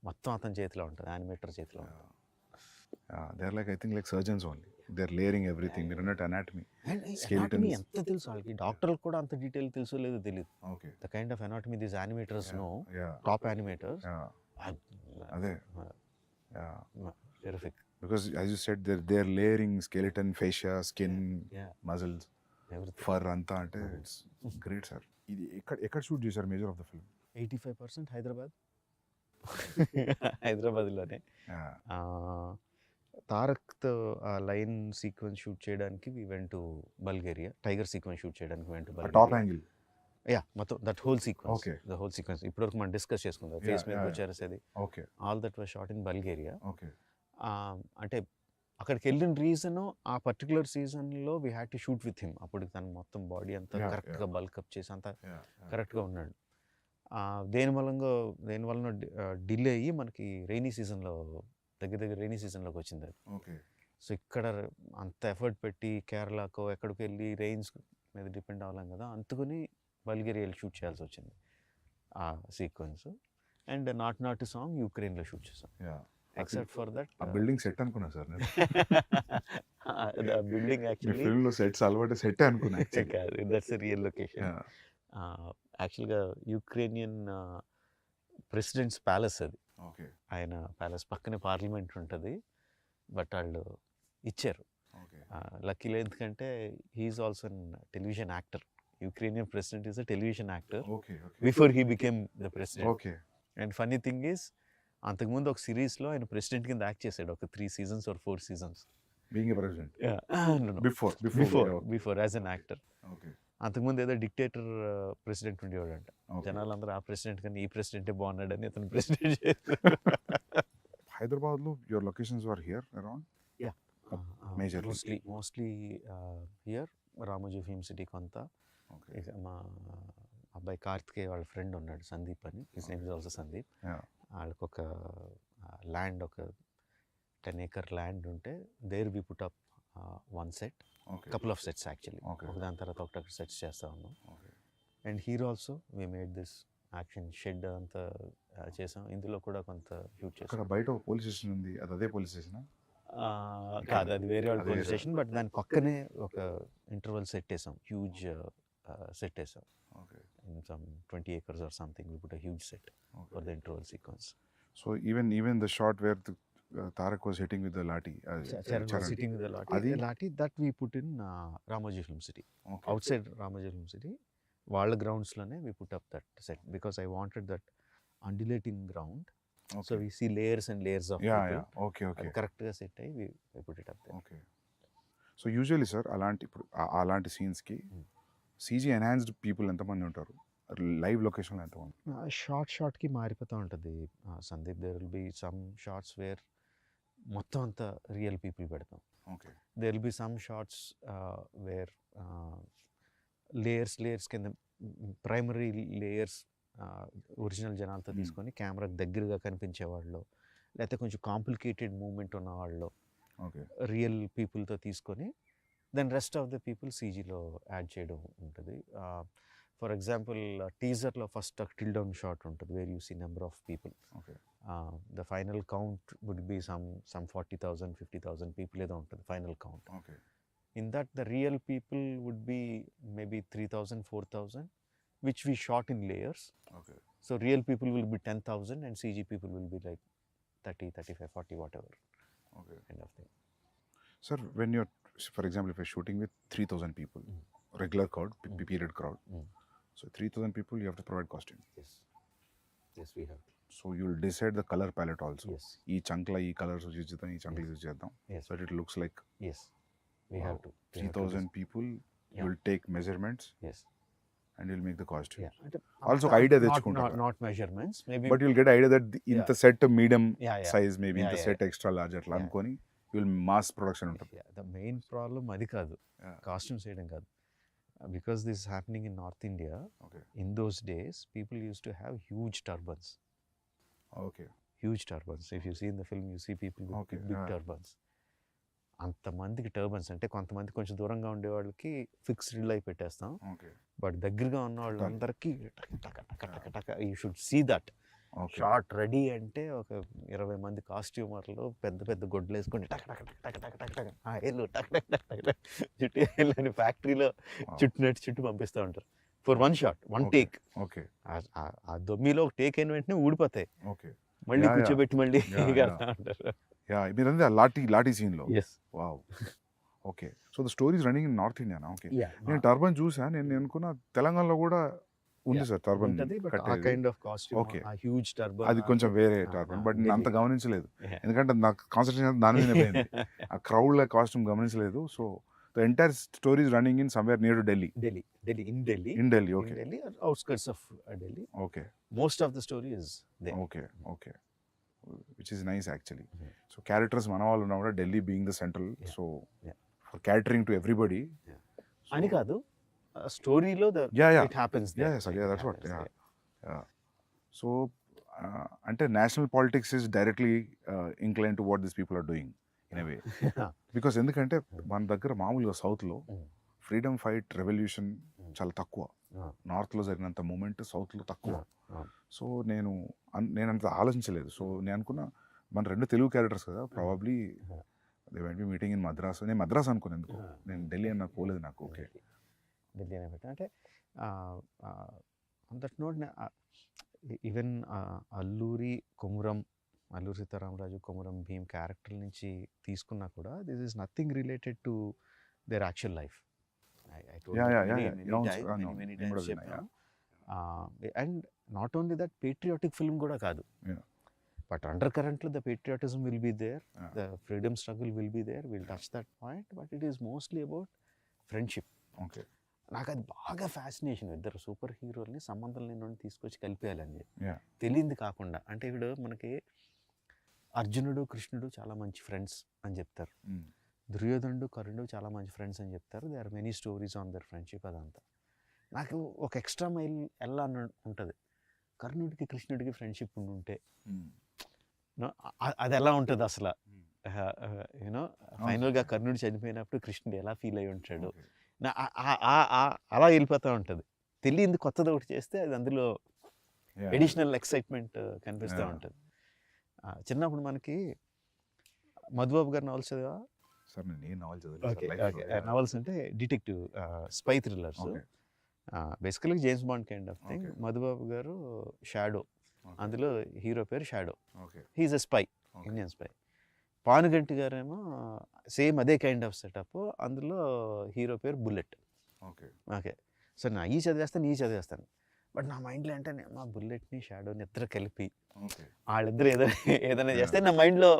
మొత్తం అతని చేతిలో ఉంటుంది, animator చేతిలో ఉంటుంది. They are like I think like surgeons only, they are layering everything. మీరు అన్నట్టు anatomy ఎంత తెలుసు వాళ్ళకి, డాక్టర్లకు కూడా అంత డీటెయిల్ తెలుసో లేదో తెలియదు. Okay, the kind of anatomy these animators know, top animators. అదే terrific. Because as you said, they're layering skeleton, fascia, skin, muscles, fur anta ante it's great sir. Idi ekkada shoot chesaru major of the film? 85% Hyderabad లోనే. తారక్తో ఆ line sequence shoot చేయడానికి we went to Bulgaria. Tiger sequence shoot చేయడానికి went to Bulgaria. Top angle మొత్తం that whole sequence, the whole sequence ఇప్పటివరకు మనం discuss చేసుకుందాం. Face మీద వచ్చేసేది, all that was shot in Bulgaria. అంటే అక్కడికి వెళ్ళిన రీజన్ ఆ పర్టికులర్ సీజన్లో we had to shoot with him. అప్పుడు తను మొత్తం బాడీ అంతా కరెక్ట్గా బల్కప్ చేసి అంతా కరెక్ట్గా ఉన్నాడు. దేనివల్ల డిలే అయ్యి మనకి రైనీ సీజన్లో దగ్గర రైనీ సీజన్లోకి వచ్చింది అది. సో ఇక్కడ అంత ఎఫర్ట్ పెట్టి కేరళకో ఎక్కడికి వెళ్ళి రెయిన్స్ మీద డిపెండ్ అవ్వలేం కదా, అందుకని బల్గేరియాలో షూట్ చేయాల్సి వచ్చింది ఆ సీక్వెన్స్. అండ్ నాట్ సాంగ్ యుక్రెయిన్లో షూట్ చేసాం. ఎక్సెప్ట్ ఫర్ దట్ ఆ బిల్డింగ్ సెట్ అనుకున్నా సార్ నేను. బిల్డింగ్ యాక్చువల్లీ ఫిల్మ్లో సెట్స్ అలవాటు సెట్ అనుకున్నా. That's a real location. యాక్చువల్గా యుక్రేనియన్ ప్రెసిడెంట్స్ ప్యాలెస్ అది. ఆయన ప్యాలెస్ పక్కనే పార్లమెంట్ ఉంటుంది, బట్ వాళ్ళు ఇచ్చారు లక్కీలో. ఎందుకంటే he is also television actor. Ukrainian president is a television actor before he became the president. And funny thing is అంతకుముందు ఒక సిరీస్లో ఆయన ప్రెసిడెంట్ కింద యాక్ట్ చేశాడు ఒక 3 seasons or 4 seasons. Being a president before before as an actor. Okay అంతకుముందు ఏదో dictator president ఉండేవాడంట. జనాలందరూ ఆ ప్రెసిడెంట్ కన్నా ఈ ప్రెసిడెంటే బాగున్నాడని అతను ప్రెసిడెంట్ చేశారు. హైదరాబాద్లో your locations are here around Majorly. Mostly here Ramoji film city కొంత. ఓకే ఇక మా అబ్బాయి కార్తికేయ వాళ్ళ ఫ్రెండ్ ఉన్నాడు సందీప్ అని, his name is also Sandeep. వాళ్ళకి ఒక ల్యాండ్, ఒక 10 acre ల్యాండ్ ఉంటే there we put up one set, couple of sets actually. ఒక దాని తర్వాత ఒకటి సెట్స్ చేస్తూ ఉన్నాం. And here also we made this action shed అంతా చేసాం. ఇందులో కూడా కొంత షూట్ చేసాం. బయట పోలీస్ స్టేషన్ ఉంది, అది అదే పోలీస్ స్టేషన్ కాదు, అది వేరే వాళ్ళ పోలీస్ స్టేషన్. బట్ దాని పక్కనే ఒక ఇంటర్వల్ సెట్ వేసాం, హ్యూజ్ సెట్ వేసాం. In some 20 acres or something, we put a huge set for the interval sequence. So even the shot where Tarak was hitting with the lathi, Charan was hitting with the lathi, that we put in Ramoji Film City. Outside Ramoji Film City, వాళ్ళ grounds లోనే we put up that set because I wanted that undulating ground. So we see layers and layers of people. Okay. Correct గా set అయ్యి we put it up there. Okay. So usually sir, అలాంటి scenes కి CG enhanced people ఎంతమంది ఉంటారు, live లొకేషన్లో ఎంతమంది? షార్ట్కి మారిపోతూ ఉంటుంది Sandeep. There will be some shots where మొత్తం అంతా రియల్ పీపుల్ పెడతాం. Okay. There will be some shots where layers కింద ప్రైమరీ లేయర్స్ ఒరిజినల్ జనాలతో తీసుకొని కెమెరాకి దగ్గరగా కనిపించేవాళ్ళు, లేకపోతే కొంచెం కాంప్లికేటెడ్ మూమెంట్ ఉన్న వాళ్ళు రియల్ పీపుల్తో తీసుకొని then rest of the people సీజీలో యాడ్ చేయడం ఉంటుంది. ఫర్ ఎగ్జాంపుల్ టీజర్లో ఫస్ట్ టిల్ డౌన్ షాట్ ఉంటుంది where you see number of people. The final count would be some 40,000 50,000 people ఏదో ఉంటుంది final count. In that the real people would be maybe 3,000 4,000 which we shot in layers. So real people will be 10,000 and CG people will be like 30 35 40 whatever kind of thing. Sir, when you're, for example, if you're shooting with 3,000 people, regular crowd, period crowd, so 3,000 people, you have to provide costume. Yes, we have to. So you'll decide the color palette also. Yes. Ee chunkla ee colors use chedam, ee chunkla use chedam. Yes. So it looks like. Yes, we have to. 3,000 people, you'll take measurements. Yes. And you'll make the costume. Yeah. Also idea techukuntaru. Not measurements, maybe. But you'll get idea that in the set medium size, maybe in the set yeah. extra large atla ankoni you'll mass production untundi. The main problem adi kaadu, costumes చేయడం కాదు. Because this is happening in North India. In those days people used to have huge turbans. Huge turbans. If you see in the film, you see people with big turbans. అంతమందికి turbans అంటే కొంతమంది కొంచెం దూరంగా ఉండే వాళ్ళకి fixed life పెట్టేస్తాం. But దగ్గరగా ఉన్న వాళ్ళందరికీ you should see that shot ready అంటే ఒక 20 మంది కాస్ట్యూమర్లు పెద్ద పెద్ద గొడ్లు వేసుకొని చుట్టూ ఫ్యాక్టరీలో చుట్టూ పంపిస్తూ ఉంటారు for one shot one take. ఆ దొమ్మిలో టేక్ అయిన వెంటనే ఊడిపోతాయి, మళ్ళీ కూర్చోబెట్టి మళ్ళీ అంటారు. మీరంతా లాఠీ సీన్ లో. Wow. Okay. So the story is running in north India. Okay. నేను టర్బన్ చూసా, నేను అనుకున్నా తెలంగాణలో కూడా ఉంది సార్ టర్బన్. ఓకే. అది కొంచెం వేరే టర్బన్, బట్ నేను అంత గమనించలేదు ఎందుకంటే నాకు కాన్సన్ట్రేషన్ దాని మీద పోయింది. ఆ క్రౌడ్ ల కాస్ట్యూమ్ గమనించలేదు. So the entire story is running in somewhere near to Delhi. In Delhi. Okay. In Delhi or outskirts of Delhi. Okay. Most of the story is there. Okay. Which is nice actually. So characters manavallu unna kuda Delhi being the central, so for catering to everybody. Ani kaadu story lo it happens there. Yes, that's what. So ante national politics is directly inclined to what these people are doing in a way. Because ఎందుకంటే మన దగ్గర మామూలుగా సౌత్లో freedom fight revolution చాలా తక్కువ, నార్త్లో జరిగినంత moment సౌత్లో తక్కువ. సో నేను అంత ఆలోచించలేదు. సో నేను అనుకున్నా మన 2 తెలుగు క్యారెక్టర్స్ కదా, probably they went be meeting in Madras. నేను మద్రాస్ అనుకున్నాను ఎందుకు, నేను ఢిల్లీ అని నాకు పోలేదు. నాకు ఓకే ఢిల్లీ అనే పెట్టా అంటే that not even Alluri Sitaramaraju Komuram Bheem character నుంచి తీసుకున్నా కూడా this is nothing related to their actual life. And not only that patriotic film కూడా కాదు. But undercurrent, the patriotism will be there, Yeah. the freedom struggle will be there, we'll touch that point, but it is mostly about friendship. Okay నాకు అది బాగా fascination, ఇద్దరు super హీరోల్ని సంబంధం లేని తీసుకొచ్చి కలిపేయాలని yeah తెలియంది కాకుండా. అంటే ఇప్పుడు మనకి అర్జునుడు కృష్ణుడు చాలా మంచి ఫ్రెండ్స్ అని చెప్తారు, దుర్యోధనుడు కర్ణుడు చాలా మంచి ఫ్రెండ్స్ అని చెప్తారు. They are many stories on their friendship. అదంతా నాకు ఒక ఎక్స్ట్రా మైల్ ఎలా ఉంటుంది, కర్ణుడికి కృష్ణుడికి ఫ్రెండ్షిప్ ఉంటే అది ఎలా ఉంటుంది అసలు. యూనో ఫైనల్గా కర్ణుడు చనిపోయినప్పుడు కృష్ణుడు ఎలా ఫీల్ అయి ఉంటాడు, అలా వెళ్ళిపోతూ ఉంటుంది. తెలియంది కొత్తది ఒకటి చేస్తే అది అందులో ఎడిషనల్ ఎక్సైట్మెంట్ కనిపిస్తూ ఉంటుంది. చిన్నప్పుడు మనకి మధుబాబు గారి నవల్స్ చదివా? సార్ నేను నావల్ నవల్స్ అంటే detective spy thrillers, basically James Bond kind of thing. Madhubabu గారు షాడో, అందులో హీరో పేరు Shadow, he is a spy, Indian spy. Panuganti గారేమో సేమ్ అదే కైండ్ ఆఫ్ సెటప్, అందులో హీరో పేరు బుల్లెట్. ఓకే, సో నా ఈ చదివేస్తాను, బట్ నా మైండ్లో అంటే మా బుల్లెట్ని షాడోని ఇద్దరు కలిపి వాళ్ళిద్దరు ఏదైనా చేస్తే నా మైండ్లో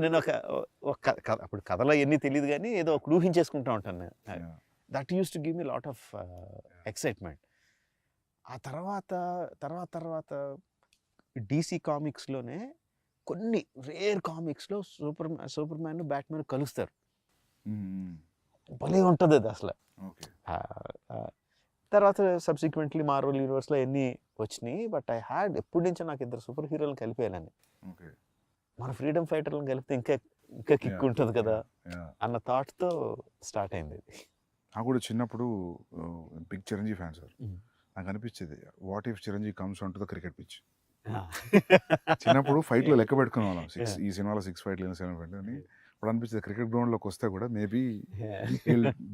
నేను ఒక అప్పుడు కథలో ఎన్ని తెలియదు కానీ ఏదో ఒక ఊహించేసుకుంటూ ఉంటాను. That use to give me lot of excitement. ఆ తర్వాత డీసీ కామిక్స్లోనే కొన్ని రేర్ కామిక్స్లో సూపర్ మ్యాన్ బ్యాట్మెన్ కలుస్తారు, భలే ఉంటుంది అది అసలు. తర్వాత సబ్సిక్వెంట్లీ మార్వెల్ యూనివర్స్లో ఎన్ని వచ్చినాయి, బట్ ఐ హ్యాడ్ ఎప్పటి నుంచో నాకు ఇద్దరు సూపర్ హీరోలను కలిపేయాలని. మన ఫ్రీడమ్ ఫైటర్లను కలిపితే ఇంకా కిక్ ఉంటుంది కదా అన్న థాట్తో స్టార్ట్ అయింది. నాకు కూడా చిన్నప్పుడు బిగ్ చిరంజీవి ఫ్యాన్ సార్. నాకు అనిపించేది, what if Chiranjeevi comes on to the cricket pitch. చిన్నప్పుడు ఫైట్లో లెక్క పెట్టుకునే వాళ్ళం, 6 ఈ సినిమాలో 6 ఫైట్లు 7 ఫైట్లు అని. ఇప్పుడు అనిపించేది క్రికెట్ గ్రౌండ్లోకి వస్తే కూడా మేబీ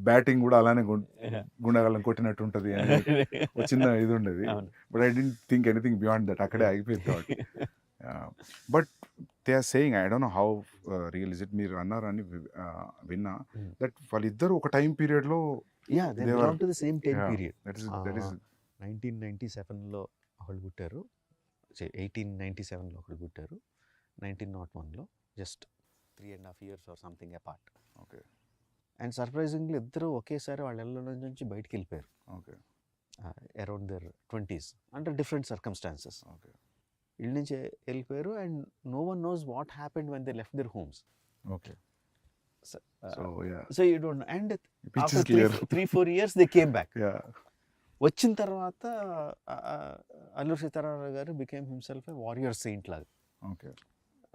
బ్యాటింగ్ కూడా అలానే గుండెగాళ్ళని కొట్టినట్టు ఉంటుంది అని ఒక చిన్న ఇది ఉండేది. But I don't think anything beyond that, అక్కడే ఆగిపోయింది thought. But they are saying, I don't know how real is it, మీరు అన్నారని విన్నా, దట్ వాళ్ళిద్దరు ఒక టైం పీరియడ్లో 1997లో ఒకళ్ళు పుట్టారు, 1897లో ఒకళ్ళు పుట్టారు, 1901లో, just 3.5 years or something apart. ఓకే. అండ్ సర్ప్రైజింగ్లీ ఇద్దరు ఒకేసారి వాళ్ళ ఇళ్ళ నుంచి బయటికి వెళ్ళిపోయారు. ఓకే. Around their 20s under different circumstances. ఓకే. ఇళ్ళ నుంచి వెళ్ళిపోయారు and no one knows what happened when they left their homes. ఓకే. So you don't, and after 3-4 years they came back. వచ్చిన తర్వాత అల్లూరి సీతారామరావు గారు became himself a warrior saint లాగా. ఓకే.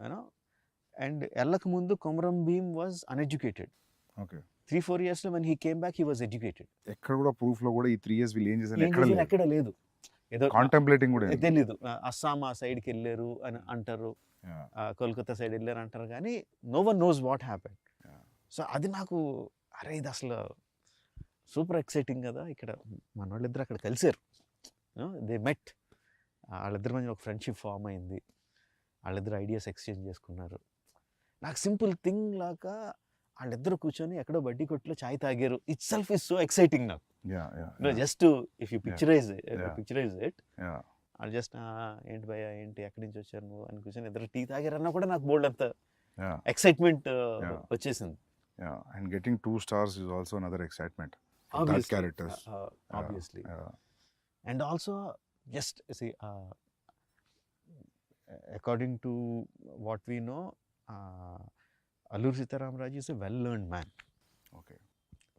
యూనో, అండ్ ఎల్లక ముందు Komaram Bheem was uneducated. Okay. 3-4 years when he came back he was educated. ఎక్కడ కూడా ప్రూఫ్ లో కూడా ఈ 3 years వీళ్ళు ఏం చేశారు ఎక్కడ లేదు, ఏదో కాంటెంప్లేటింగ్ కూడా తెలీదు. అస్సాం ఆ సైడ్కి వెళ్ళారు అని అంటారు, కోల్కతా సైడ్ వెళ్ళారు అంటారు, కానీ no one knows what happen. So అది నాకు, అరే ఇది అసలు సూపర్ ఎక్సైటింగ్ కదా. ఇక్కడ మన వాళ్ళిద్దరు అక్కడ కలిసారు, దే మెట్, వాళ్ళిద్దరి మధ్య ఒక ఫ్రెండ్షిప్ ఫామ్ అయింది, వాళ్ళిద్దరు ఐడియాస్ ఎక్స్చేంజ్ చేసుకున్నారు. నాకు సింపుల్ థింగ్ లాగా వాళ్ళిద్దరు కూర్చొని ఎక్కడో బడ్డీ కొట్లో చాయ్ తాగారు, itself is so exciting నాకు. Just if you picturize it, వాళ్ళు జస్ట్ ఏంటి భయ ఏంటి ఎక్కడి నుంచి వచ్చారు నువ్వు అని కూర్చొని ఇద్దరు టీ తాగారన్నా కూడా నాకు బోల్డ్ అంత ఎక్సైట్మెంట్ వచ్చేసింది. And getting 2 stars is also another excitement for that characters. Obviously. And also just see, according to what we know, Alluri Sitaramaraju is a well learned man. Okay.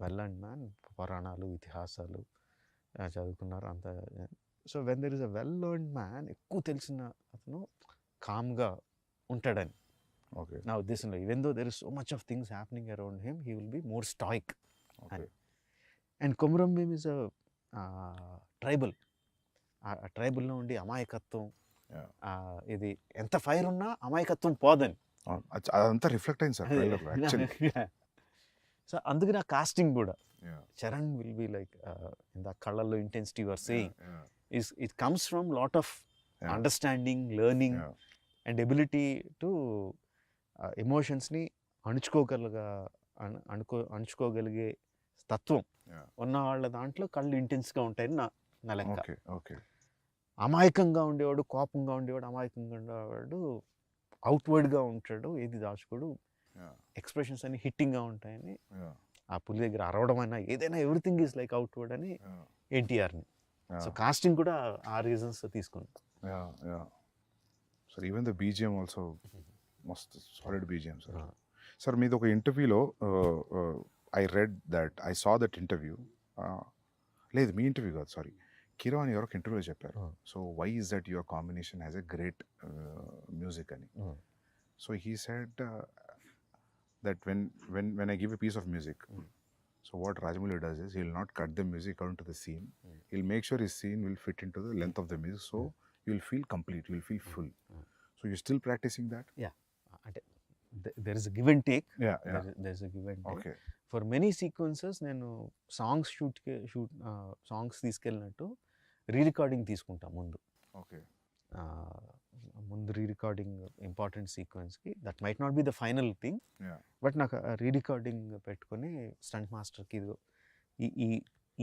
Well learned man, పురాణాలు ఇతిహాసాలు చదువుకున్నారు అంత. So when there is a well learned man, ఎక్కువ తెలిసిన అతను కామ్గా ఉంటాడని okay నా ఉద్దేశంలో. Even though there is so much of things happening around him, he will be more stoic. And Komaram Bheem is a tribal, ఆ ట్రైబల్లో ఉండి అమాయకత్వం, ఇది ఎంత ఫైర్ ఉన్నా అమాయకత్వం పోదని అదంతా రిఫ్లెక్ట్ అయింది సార్ యాక్చువల్లీ. సో అందుకే నా కాస్టింగ్ కూడా Charan will be like in the కళ్ళల్లో intensity your saying is it comes from lot of understanding, learning and ability to ఎమోషన్స్ని అణుచుకోగలిగే తత్వం ఉన్న వాళ్ళ దాంట్లో కళ్ళు ఇంటెన్స్గా ఉంటాయని నా లెక్క. అమాయకంగా ఉండేవాడు, కోపంగా ఉండేవాడు, అమాయకంగా ఉండేవాడు, అవుట్వర్డ్గా ఉంటాడు, ఏది దాచుకోడు, ఎక్స్ప్రెషన్స్ అన్ని హిట్టింగ్గా ఉంటాయని. ఆ పులి దగ్గర అరవడం అయినా ఏదైనా ఎవ్రీథింగ్ ఈజ్ లైక్ అవుట్వర్డ్ అని ఎన్టీఆర్ని. సో కాస్టింగ్ కూడా ఆ రీజన్స్ తీసుకుంది. Sir even the BGM also మస్త్ సాలిడ్ బీజిఎం సార్. సార్ మీది ఒక ఇంటర్వ్యూలో I read that I saw that interview, లేదు మీ ఇంటర్వ్యూ కాదు సారీ, కిరో అని ఎవరికి ఇంటర్వ్యూలో చెప్పారు. So why is that your combination has a great music అని. So he said that when I give a piece of music, so what Rajamouli does is he'll not cut the music according to the scene. He'll make sure his scene will fit into the length of the music, so you'll feel complete, you'll feel full. So you're still practicing that? Yeah, there is a give and take. There's a give and take. Okay. For many sequences నేను songs songs తీసుకెళ్ళినట్టు re-recording తీసుకుంటా ముందు. Okay. ముందు re-recording important సీక్వెన్స్కి, that might not be the final thing, but నాకు re-recording పెట్టుకొని stunt మాస్టర్కి ఇదిగో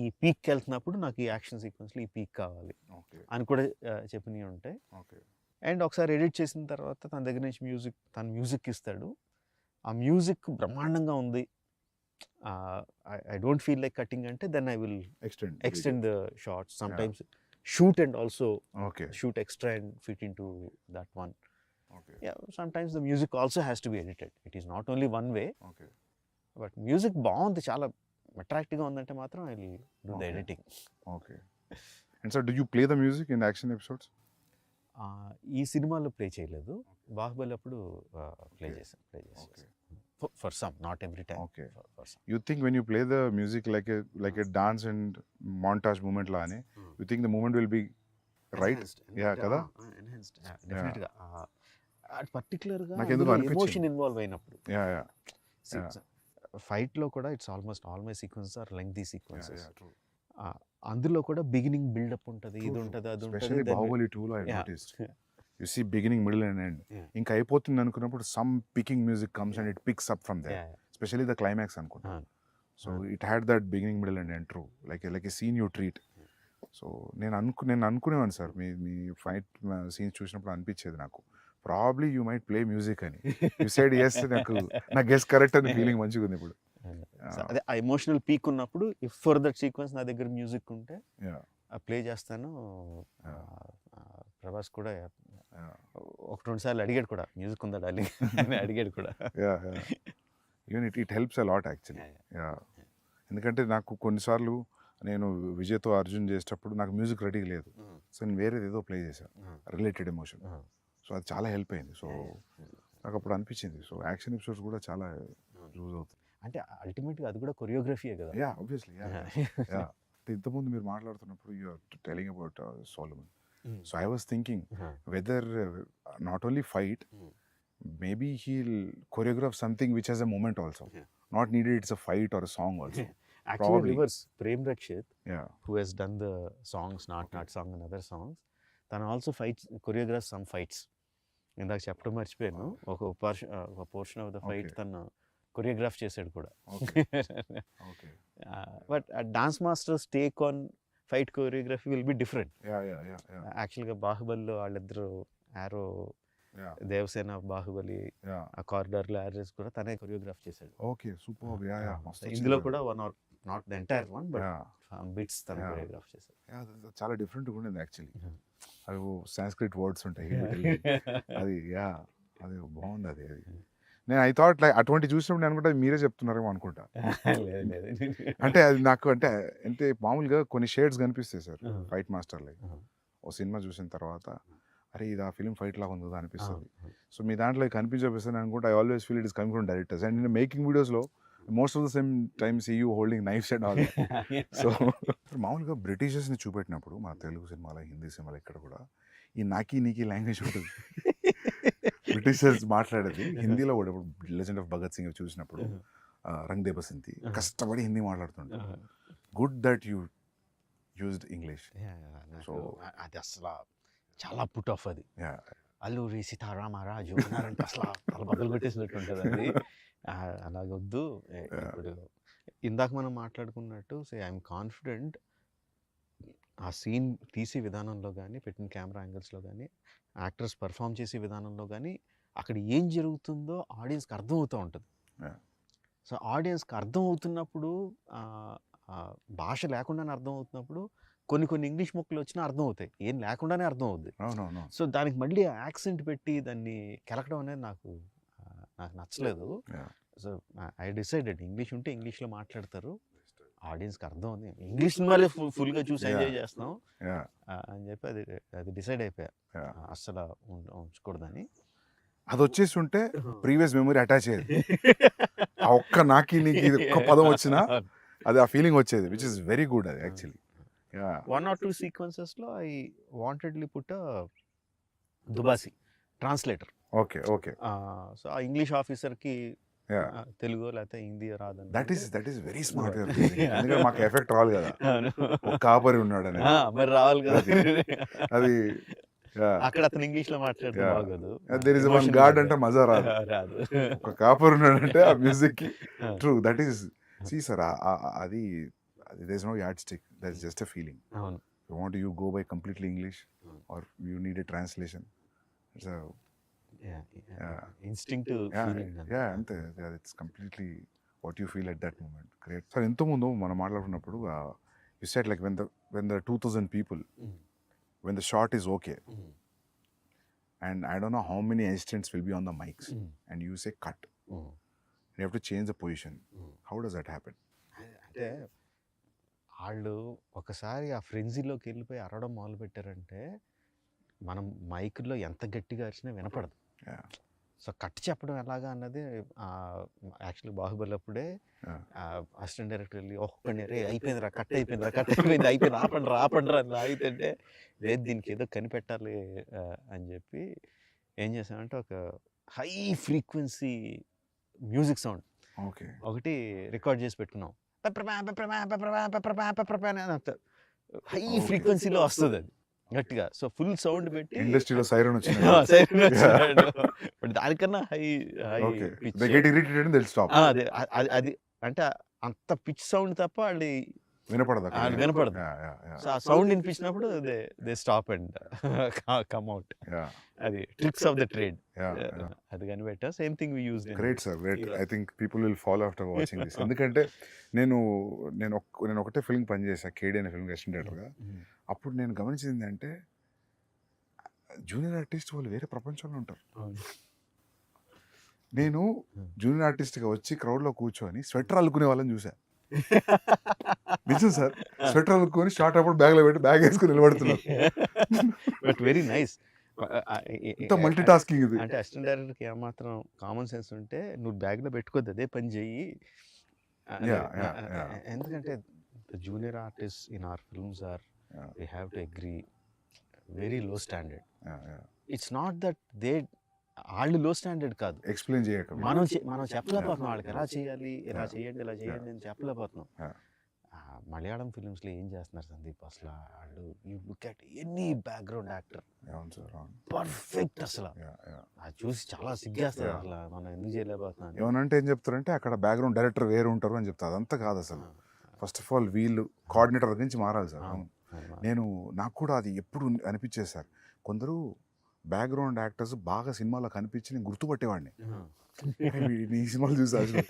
ఈ పీక్కి వెళ్తున్నప్పుడు నాకు ఈ యాక్షన్ సీక్వెన్స్లో ఈ పీక్ కావాలి అని కూడా చెప్పినవి ఉంటాయి. అండ్ ఒకసారి ఎడిట్ చేసిన తర్వాత తన దగ్గర నుంచి మ్యూజిక్ ఇస్తాడు. ఆ మ్యూజిక్ బ్రహ్మాండంగా ఉంది, I don't feel like cutting అంటే then I will extend the shots. Sometimes shoot and also shoot extra and fit into that one. Sometimes the music also has to be edited. It is not only one way. But music బాగుంది, చాలా అట్రాక్టివ్గా ఉందంటే మాత్రం I will do the editing. And so do you play the music in the action episodes? ఈ సినిమాలో play చేయలేదు, బాహుబలి అప్పుడు play చేశాను. For some, not every time. For some. You think when you play the music like a dance and montage movement la ane, you think the movement will be right? Kada? Enhanced. Definitely. Particular ga emotion involve అయినప్పుడు. Fight లో కూడా it's almost all my sequences are lengthy sequences. అందులో కూడా beginning buildup ఉంటుంది, ఇది ఉంటుంది, అది ఉంటుంది. Especially Bahubali 2 I noticed. You see beginning, middle and end. ఇంకా అయిపోతుంది అనుకున్నప్పుడు some picking music comes and it picks up from there. Especially the climax అనుకుంటా. So it had that beginning, middle and end, true. Like a scene you treat. So నేను అనుకునేవాను sir, మీ fight scenes చూసినప్పుడు అనిపించేది నాకు, probably you might play music అని. You side yes, నా guess correct అని feeling మంచిగా ఉంది ఇప్పుడు. అదే ఆ ఎమోషనల్ పీక్ ఉన్నప్పుడు ఇఫ్ ఫర్ దట్ సీక్వెన్స్ నా దగ్గర మ్యూజిక్ ఉంటే ప్లే చేస్తాను. ప్రభాస్ కూడా ఒక రెండు సార్లు అడిగాడు కూడా, మ్యూజిక్ ఉందా డార్లింగ్ అని అడిగాడు కూడా. Even it helps a lot actually. ఎందుకంటే నాకు కొన్నిసార్లు నేను విజయ్తో అర్జున్ చేసేటప్పుడు నాకు మ్యూజిక్ రెడీ లేదు, సో నేను వేరేది ఏదో ప్లే చేశాను రిలేటెడ్ ఎమోషన్, సో అది చాలా హెల్ప్ అయింది. సో నాకు అప్పుడు అనిపించింది, సో యాక్షన్ ఎపిసోడ్స్ కూడా చాలా యూజ్ అవుతుంది. అంటే అల్టిమేట్గా అది కూడా కొరియోగ్రఫీయే కదా. ఆబ్వియస్లీ. ఇంతకుముందు మీరు మాట్లాడుతున్నప్పుడు you are telling about Solomon. So I was thinking whether not only fight, maybe he'll choreograph something which has a moment also. Not needed it's a fight or a song also. Actually reverse, Prem Rakshit, who has done the songs, Not Song and other songs, then also fights, choreographs some fights. ఇందాక చెప్పడం మర్చిపోయాను, ఒక portion of the fight తను choreograph చేశాడు కూడా. But dance masters take on fight choreography will be different. యాక్చువల్గా బాహుబలిలో వాళ్ళిద్దరు యారో, దేవసేన బాహుబలి ఆ కారిడార్లో యారేస్ కూడా తనే కొరియోగ్రాఫ్ చేశాడు. Okay, super. ఇందులో కూడా one or not the entire one but bits తన కొరియోగ్రాఫ్ చేశాడు. చాలా డిఫరెంట్గా ఉండేది యాక్చువల్లీ. అవి సాంస్క్రిట్ వర్డ్స్ ఉంటాయి అది అది బాగుంది. అది నేను ఐ థాట్ లైక్ అటువంటి చూసినప్పుడు నేను అనుకుంటా మీరే చెప్తున్నారేమో అనుకుంటా. అంటే అది నాకు అంటే మామూలుగా కొన్ని షేడ్స్ కనిపిస్తాయి సార్ ఫైట్ మాస్టర్ లైక్. ఓ సినిమా చూసిన తర్వాత అరే ఇది ఆ ఫిలిం ఫైట్ లాగా ఉంది అనిపిస్తుంది. సో మీ దాంట్లో కనిపించపిస్తాను అనుకుంటే I always feel it is coming from directors. And నేను మేకింగ్ వీడియోస్లో most of the same time see you holding knives and all. So మామూలుగా బ్రిటిషర్స్ని చూపెట్టినప్పుడు మన తెలుగు సినిమాలో, హిందీ సినిమాలో ఇక్కడ కూడా ఈ నాకీ నీకీ లాంగ్వేజ్ ఉంటుంది. బ్రిటిషర్స్ మాట్లాడేది హిందీలో కూడా. ఇప్పుడు లెజెండ్ ఆఫ్ భగత్ సింగ్ చూసినప్పుడు రంగ్ దే బసంతి కష్టపడి హిందీ మాట్లాడుతుంటారు. Good that you used English. So అది అసలు చాలా పుట్ ఆఫ్. అది అల్లూరి సీతారామరాజు అన్నారంటే అసలు తల బదులు పెట్టేసినట్టు ఉంటుంది అది. అలాగొద్దు. ఇప్పుడు ఇందాక మనం మాట్లాడుకున్నట్టు సే ఐఎమ్ కాన్ఫిడెంట్ ఆ సీన్ తీసే విధానంలో కానీ, పెట్టిన కెమెరా యాంగిల్స్‌లో కానీ, యాక్టర్స్ పెర్ఫార్మ్ చేసే విధానంలో కానీ, అక్కడ ఏం జరుగుతుందో ఆడియన్స్‌కి అర్థమవుతూ ఉంటది. Yeah. సో, ఆడియన్స్‌కి అర్థమవుతున్నప్పుడు భాష లేకుండానే అర్థమవుతున్నప్పుడు కొన్ని ఇంగ్లీష్ ముక్కలొచ్చినా అర్థమవుతాయి. ఏం లేకుండానే అర్థమవుద్ది. అవునవును. సో, దానికి మళ్ళీ యాక్సెంట్ పెట్టి దాన్ని కెలకడం అనేది నాకు నచ్చలేదు. Yeah. So, I decided English ఉంటే ఇంగ్లీష్‌లో మాట్లాడతారు. ఆడియన్స్‌కి అర్థం అవుద్ది. ఇంగ్లీష్ సినిమాలే ఫుల్‌గా చూసి ఎంజాయ్ చేస్తున్నాం Yeah. అని చెప్పి అది డిసైడ్ అయిపోయా. Yeah. అస్సలు ఉంచకూడదని. అది వచ్చేసి ఉంటే ప్రీవియస్ మెమరీ అటాచ్ అయ్యేది. ఆ ఒక్క నాకి నీకు ఇది ఒక్క పదం వచ్చినా అది ఆ ఫీలింగ్ వచ్చేది, విచ్ ఇస్ వెరీ గుడ్ అది యాక్చువల్లీ. Yeah. 1 or 2 సీక్వెన్సెస్‌లో ఐ వాంటెడ్‌లీ పుట్ దుబాసి ట్రాన్స్లేటర్. Okay. Okay. సో, ఆ ఇంగ్లీష్ ఆఫీసర్‌కి Yeah. తెలుగో లేకపోతే హిందీ రాదని. That is very smart. ఎందుకంటే మాకు ఎఫెక్ట్ రావాలి కదా, ఒక కాపరి ఉన్నాడు అనేది. మరి రావాలి కదా. అది అక్కడ అతను ఇంగ్లీష్‌లో మాట్లాడితే బాగోదు. దేర్ ఇస్ వన్ గాడ్ అంటే మజా రాదు. రాదు. ఒక కాపరి ఉన్నాడంటే ఆ మ్యూజిక్ కి true that is see sir. అది there is no yardstick, that is just a feeling. అవును. You go by completely English or you need a translation. It's instinct feeling. అంతే, it's completely what you feel at that moment. Great sir. ఇంతకుముందు మనం మాట్లాడుకున్నప్పుడు you said like when the 2000 people, when the shot is okay and I don't know how many assistants will be on the mics and you say cut, you have to change the position. How does that happen? అంటే వాళ్ళు ఒకసారి ఆ ఫ్రెంజీలోకి వెళ్ళిపోయి అరవడం మొదలు పెట్టారంటే మనం మైక్లో ఎంత గట్టిగా అరిచినా వినపడదు. సో, కట్ చెప్పడం ఎలాగా అన్నది యాక్చువల్లీ బాహుబలి అప్పుడే అసిస్టెంట్ డైరెక్టర్ వెళ్ళి ఒక్కడిని రే అయిపోయిందిరా, కట్ అయిపోయింది ఆపండి అని ఆగితే లేదు దీనికి ఏదో కనిపెట్టాలి అని చెప్పి ఏం చేసామంటే ఒక హై ఫ్రీక్వెన్సీ మ్యూజిక్ సౌండ్ ఒకటి రికార్డ్ చేసి పెట్టుకున్నాం. హై ఫ్రీక్వెన్సీలో వస్తుంది అది గట్టిగా. సో, ఫుల్ సౌండ్ పెట్టి ఇండస్ట్రీలో సైరన్ వచ్చింది. బట్ దానికన్నా హై అది అంటే అంత పిచ్ సౌండ్ తప్ప వాళ్ళు వినపడదు. సో, ఆ సౌండ్ వినిపించినప్పుడు they stop and come out. అది ట్రిక్స్ ఆఫ్ ద ట్రేడ్. అది కనిపెట్టా. Same thing we used. Great sir, great. I think people will follow after watching this. ఎందుకంటే నేను ఒకటే ఫిల్మ్ పనిచేసా, కేడీ అనే ఫిల్మ్ అసిస్టెంట్ డైరెక్టర్గా. అప్పుడు నేను గమనించింది అంటే జూనియర్ ఆర్టిస్ట్ వాళ్ళు వేరే ప్రపంచంలో ఉంటారు. నేను జూనియర్ ఆర్టిస్ట్గా వచ్చి క్రౌడ్లో కూర్చొని స్వెటర్ అల్లుకునే వాళ్ళని చూసా. నిజం సార్, స్వెటర్ అల్లుకొని షార్ట్ అప్పుడు బ్యాగ్లో పెట్టి బ్యాగ్ వేసుకుని నిలబడుతున్నారు. But very nice. Multi tasking ఇది. అంటే అసిస్టెంట్ డైరెక్టర్కి ఏమాత్రం కామన్ సెన్స్ ఉంటే నువ్వు బ్యాగ్లో పెట్టుకోద్దు, అదే పని చెయ్యి. ఎందుకంటే the junior artist in our films are we have to agree very low standard. It's not that they వాళ్ళు లో స్టాండర్డ్ కాదు, ఎక్స్ప్లెయిన్ చేయక మనం చెప్పలేకపోతున్నాం వాళ్ళకి ఎలా చేయాలి, ఇలా చేయండి అని చెప్పలేకపోతున్నాం. మలయాళం ఫిల్మ్స్లో ఏం చేస్తున్నారు సందీప్ అసలు వాళ్ళు, you look at any background actor perfect. అసలు అది చూసి చాలా సిగ్గేస్తారు. అసలు మనం ఎందుకు చేయలేకపోతున్నాం. ఏమనంటే ఏం చెప్తారంటే అక్కడ బ్యాక్గ్రౌండ్ డైరెక్టర్ వేరు ఉంటారు అని చెప్తారు. అదంతా కాదు అసలు. ఫస్ట్ ఆఫ్ ఆల్ వీళ్ళు కోఆర్డినేటర్ గురించి మారాలి సార్. నాకు కూడా అది ఎప్పుడు అనిపించేది సార్. కొందరు బ్యాక్గ్రౌండ్ యాక్టర్స్ బాగా సినిమాలో కనిపించి నేను గుర్తుపట్టేవాడిని. ఈ సినిమాలు చూసి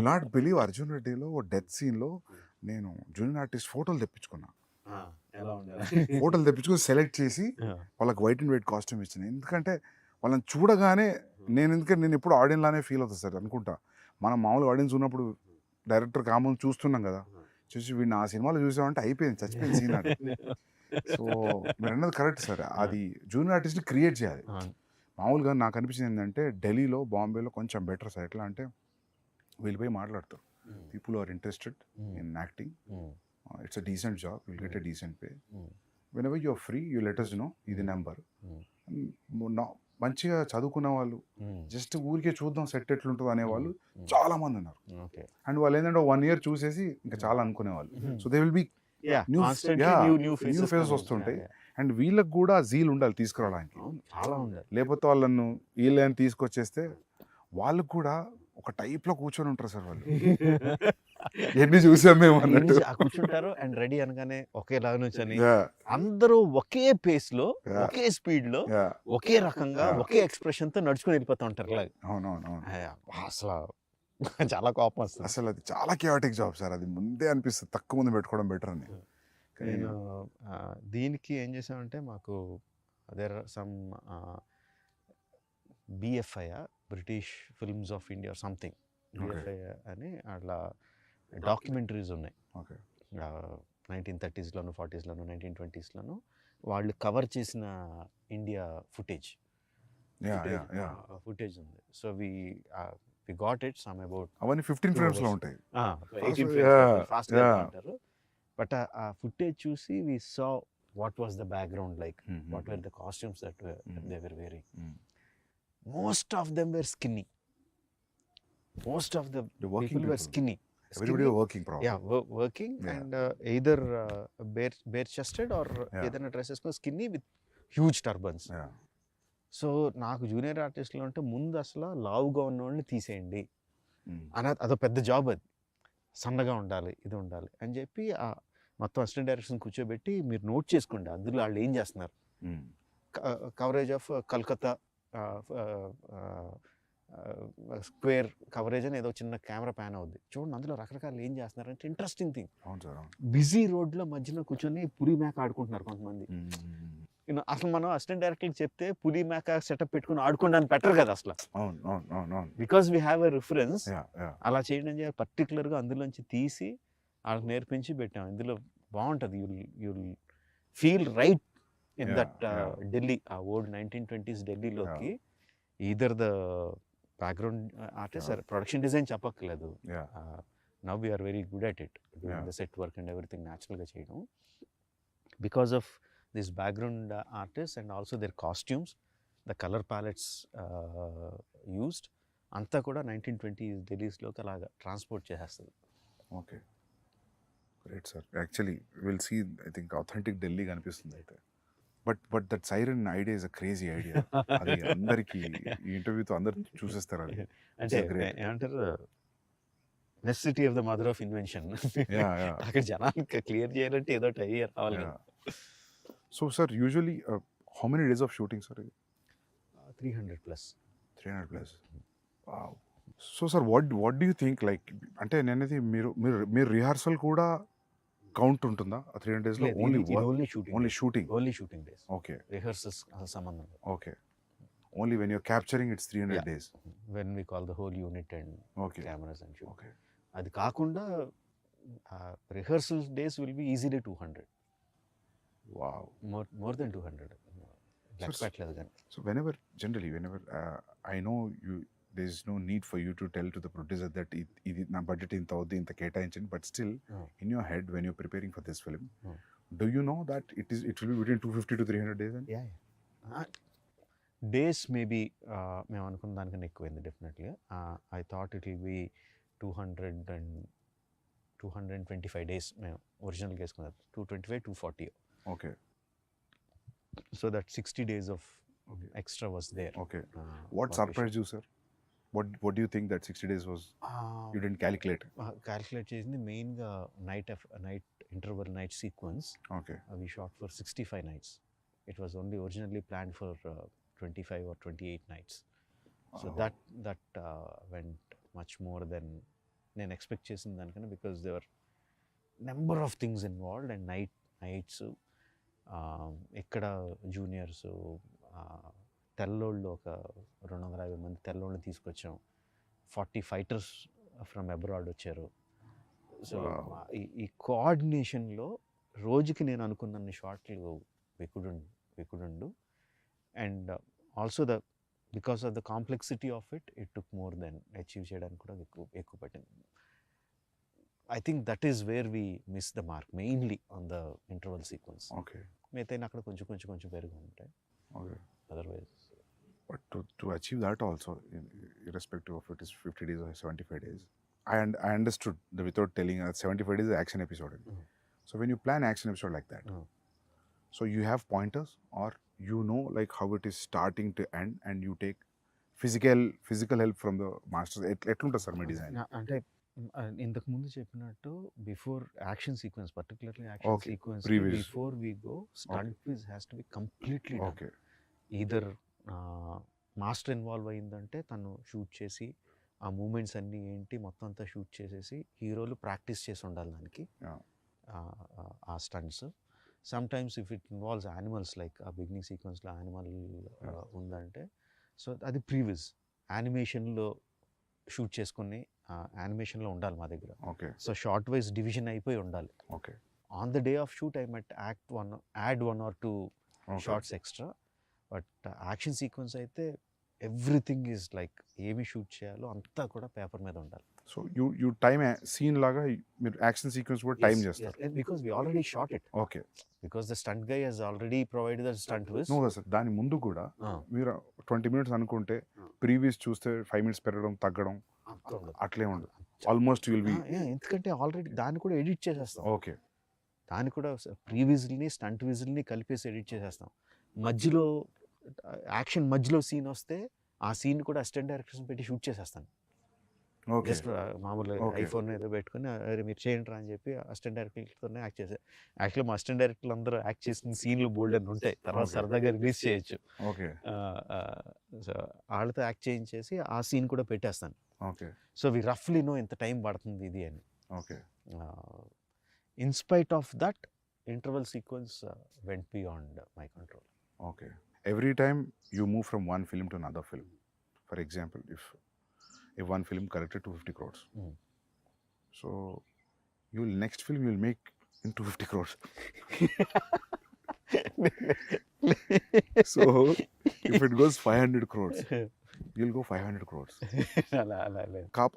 నాట్ బిలీవ్ అర్జున్ రెడ్డిలో డెత్ సీన్లో నేను జూనియర్ ఆర్టిస్ట్ ఫోటోలు తెప్పించుకున్నా. ఫోటోలు తెప్పించుకొని సెలెక్ట్ చేసి వాళ్ళకి వైట్ అండ్ వైట్ కాస్ట్యూమ్ ఇచ్చిన. ఎందుకంటే వాళ్ళని చూడగానే నేను ఎప్పుడు ఆడియన్స్ లానే ఫీల్ అవుతుంది సార్ అనుకుంటా. మనం మామూలు ఆడియన్స్ ఉన్నప్పుడు డైరెక్టర్ కామన్ చూస్తున్నాం కదా, చూసి వీడిని ఆ సినిమాలో చూసామంటే అయిపోయింది, చచ్చిపోయింది సీన్ అంటే. సో మీరు అన్నది కరెక్ట్ సార్. అది జూనియర్ ఆర్టిస్ట్ని క్రియేట్ చేయాలి. మామూలుగా నాకు అనిపించింది ఏంటంటే ఢిల్లీలో, బాంబేలో కొంచెం బెటర్ సార్. ఎట్లా అంటే వీళ్ళు పోయి మాట్లాడతారు, people are interested in acting, it's a decent job, will get a decent pay, whenever you're free you let us know, ఇది నెంబర్. మంచిగా చదువుకున్న వాళ్ళు జస్ట్ ఊరికే చూద్దాం సెట్ ఎట్లుంటుంది అనేవాళ్ళు చాలా మంది ఉన్నారు. అండ్ వాళ్ళు ఏంటంటే 1 year చూసేసి ఇంకా చాలా అనుకునేవాళ్ళు. So they will be new faces వస్తుంటాయి. అండ్ వీళ్ళకి కూడా జీల్ ఉండాలి తీసుకురావడానికి, లేకపోతే వాళ్ళను వీళ్ళని తీసుకొచ్చేస్తే వాళ్ళకు కూడా ఒక టైప్లో కూర్చొని ఉంటారు సార్ వాళ్ళు. ఎన్ని చూసాం మేము అన్నట్టు. కూర్చుంటారు అండ్ రెడీ అనగానే ఒకేలా నుంచని Yeah, అందరూ ఒకే పేస్ లో Yeah. ఒకే స్పీడ్ లో yeah. ఒకే రకంగా Yeah. ఒకే ఎక్స్ప్రెషన్ తో నడుచుకుని వెళ్ళిపోతూ ఉంటారు అలాగే. అవునవును. అసలు చాలా కోపం వస్తుంది. అసలు అది చాలా కియాటిక్ జాబ్ సార్. అది ముందే అనిపిస్తుంది తక్కువ మంది పెట్టుకోవడం బెటర్ అని. నేను దీనికి ఏం చేసామంటే మాకు there some BFI British films of India something BFI అని అట్లా డాక్యుమెంటరీస్ ఉన్నాయి. ఓకే. 1930s, 40s, 1920s వాళ్ళు కవర్ చేసిన ఇండియా ఫుటేజ్ ఫుటేజ్ ఉంది. So we got it some about అవన్నీ 15 frames లో ఉంటాయి. 18 ఫాస్ట్ అంటారు. బట్ ఆ ఫుటేజ్ చూసి we saw what was the background like, what were the costumes that they were wearing. Most of them were skinny. Most of the people were skinny. Everybody were working probably. Yeah, working and either bare chested or ఏదైనా dress వేసుకొని skinny with huge turbans. So నాకు junior ఆర్టిస్ట్లో అంటే ముందు అసలు లావుగా ఉన్న వాళ్ళని తీసేయండి అని అదో పెద్ద జాబ్. అది సన్నగా ఉండాలి, ఇది ఉండాలి అని చెప్పి మొత్తం అసిస్టెంట్ డైరెక్షన్ కూర్చోబెట్టి మీరు నోట్ చేసుకోండి అందులో వాళ్ళు ఏం చేస్తున్నారు. Coverage of Calcutta square coverage అని ఏదో చిన్న కెమెరా ప్యాన్ అవుద్ది చూడండి, అందులో రకరకాలు ఏం చేస్తున్నారు అంటే ఇంట్రెస్టింగ్ థింగ్. బిజీ రోడ్లో మధ్యలో కూర్చొని పులి మేక ఆడుకుంటున్నారు కొంతమంది. అసలు మనం అసిస్టెంట్ డైరెక్టర్కి చెప్తే పులి మేక సెటప్ పెట్టుకుని ఆడుకోండి అని పెట్టరు కదా అసలు, because we have a reference. అలా చేయడం పర్టికులర్గా అందులోంచి తీసి వాళ్ళకి నేర్పించి పెట్టాం. ఇందులో బాగుంటుంది, you'll feel right in that Delhi, ఆ ఓల్డ్ 1920s ఢిల్లీలోకి. Either the background artist or production design చెప్పక్కర్లేదు. Now we're very good at it, doing the set work and everything న్యాచురల్గా చేయడం because of this background artist and also their costumes, the colour palettes used అంతా కూడా 1920s ఢిల్లీస్లోకి అలాగా transport చేసేస్తుంది. Okay, great sir. Actually will see, I think authentic Delhi కనిపిస్తుంది అయితే. But that siren idea is a crazy idea. అది అందరికి ఈ ఇంటర్వ్యూతో అందరు చూసేస్తారు. అది అంటే ఏమంటారు, necessity of the mother of invention. అక్కడ జనానికి క్లియర్ చేయాలంటే ఏదో ఐడియా రావాలి. So sir usually how many days of shooting sir? 300 plus. 300 plus. Wow. So sir what do you think, like అంటే నేనైతే మీరు రిహార్సల్ కూడా కౌంట్ ఉంటుందా 300 days లో? Only shooting days. Okay, rehearsals సంబంధం. Okay, only when you're capturing it's 300 days. When we call the whole unit and cameras and shoot. Okay, అది కాకుండా rehearsal days will be easily 200. Wow, more than 200 లెక్క పెట్టలేదు కానీ. So whenever I know you, there is no need for you to tell to the producer that ఇది నా budget ఇంత అవుద్ది, ఇంత కేటాయించండి. But still in your head when you're preparing for this film, do you know that it will be between 250 to 300 days? And days maybe మేము అనుకున్న దానికన్నా ఎక్కువైంది definitely. I thought it will be 225 days మేము ఒరిజినల్గా వేసుకున్నది. 225, 240. Okay, so that 60 days of extra was there. Okay, what surprised you, sir? What do you think that 60 days was? You didn't calculate? Calculate చేసింది మెయిన్గా night interval night sequence. Okay, we shot for 65 nights. It was only originally planned for 25 or 28 nights. So that went much more than నేను expect చేసిన దానికన్నా, because there were number of things involved and nights ఇక్కడ juniors తెల్లోళ్ళు ఒక 250 మంది తెల్లోళ్ళని తీసుకొచ్చాం. 40 fighters from abroad వచ్చారు. So ఈ కోఆర్డినేషన్లో రోజుకి నేను అనుకున్న షార్ట్లు we couldn't do. And also because of the complexity of it took more than achieve చేయడానికి కూడా ఎక్కువ పట్టింది. I think that is where we miss the mark, mainly on the interval sequence. Okay, మిగతా అక్కడ కొంచెం పెరుగు ఉంటాయి. Okay, otherwise. But to achieve that also, irrespective of it is 50 days or 75 days, I understood without telling 75 days is action episode. So when you plan action episode like that, so you have pointers, or you know like how it is starting to end, and you take physical help from the masters. ఎట్లుంటుంది sir మీ design? అంటే ఇంతకు ముందు చెప్పినట్టు before action sequence, particularly action Okay. Sequence Previous. Before we go stunt quiz has to be completely done. Okay either master involve అయిందంటే తను shoot చేసి ఆ మూమెంట్స్ అన్నీ ఏంటి మొత్తం అంతా షూట్ చేసేసి హీరోలు ప్రాక్టీస్ చేసి ఉండాలి దానికి Yeah. ఆ stunts. Sometimes if it involves animals like ఆ బిగినింగ్ సీక్వెన్స్లో యానిమల్ ఉందంటే సో అది ప్రీవియస్ యానిమేషన్లో షూట్ చేసుకుని యానిమేషన్లో ఉండాలి మా దగ్గర. Okay so shot wise division అయిపోయి ఉండాలి. Okay on the day of shoot I met add 1 or 2 shots extra. But action sequence అయితే ఎవ్రీథింగ్ ఈజ్ లైక్ ఏమి షూట్ చేయాలో అంతా కూడా పేపర్ మీద ఉండాలి. సో యూ టైమ్ సీన్ లాగా మీరు యాక్షన్ సీక్వెన్స్ కూడా టైం చేస్తారు. Because we already shot it. Okay because the stunt guy has already provided the stunt viz. No sir, దాని ముందు కూడా మీరు 20 minutes అనుకుంటే ప్రీవియస్ చూస్తే 5 minutes పెరగడం తగ్గడం అట్లే ఉండదు. ఆల్మోస్ట్ విల్ బి ఎందుకంటే ఆల్రెడీ దాన్ని కూడా ఎడిట్ చేసేస్తాం. ఓకే దాన్ని కూడా ప్రీవిజిల్ని స్టంట్ విజిల్ని కలిపేసి ఎడిట్ చేసేస్తాం. మధ్యలో యాక్షన్ మధ్యలో సీన్ వస్తే ఆ సీన్ కూడా అసిస్టెంట్ డైరెక్టర్స్ పెట్టి షూట్ చేసేస్తాను. ఓకే జస్ట్ మామూలుగా ఐఫోన్ ఏదో పెట్టుకుని అరే మీరు చేయండి రా అని చెప్పి అసిస్టెంట్ డైరెక్టర్తోనే యాక్ట్ చేశారు. యాక్చువల్లీ మా అసిస్టెంట్ డైరెక్టర్లు అందరూ యాక్ట్ చేసిన సీన్లు బోల్డ్ అని ఉంటాయి, తర్వాత సరదాగా రిలీజ్ చేయొచ్చు. ఓకే సో వాళ్ళతో యాక్ట్ చేయించేసి ఆ సీన్ కూడా పెట్టేస్తాను. ఓకే సో వి రఫ్లీ నో ఎంత టైం పడుతుంది ఇది అని. Okay in spite of that interval sequence vent beyond my control. Okay. Every time you move from one film to another film, for example, if one film collected 250 crores, so next film you'll make in 250 crores. So if it goes 500 crores, you'll go 500 crores.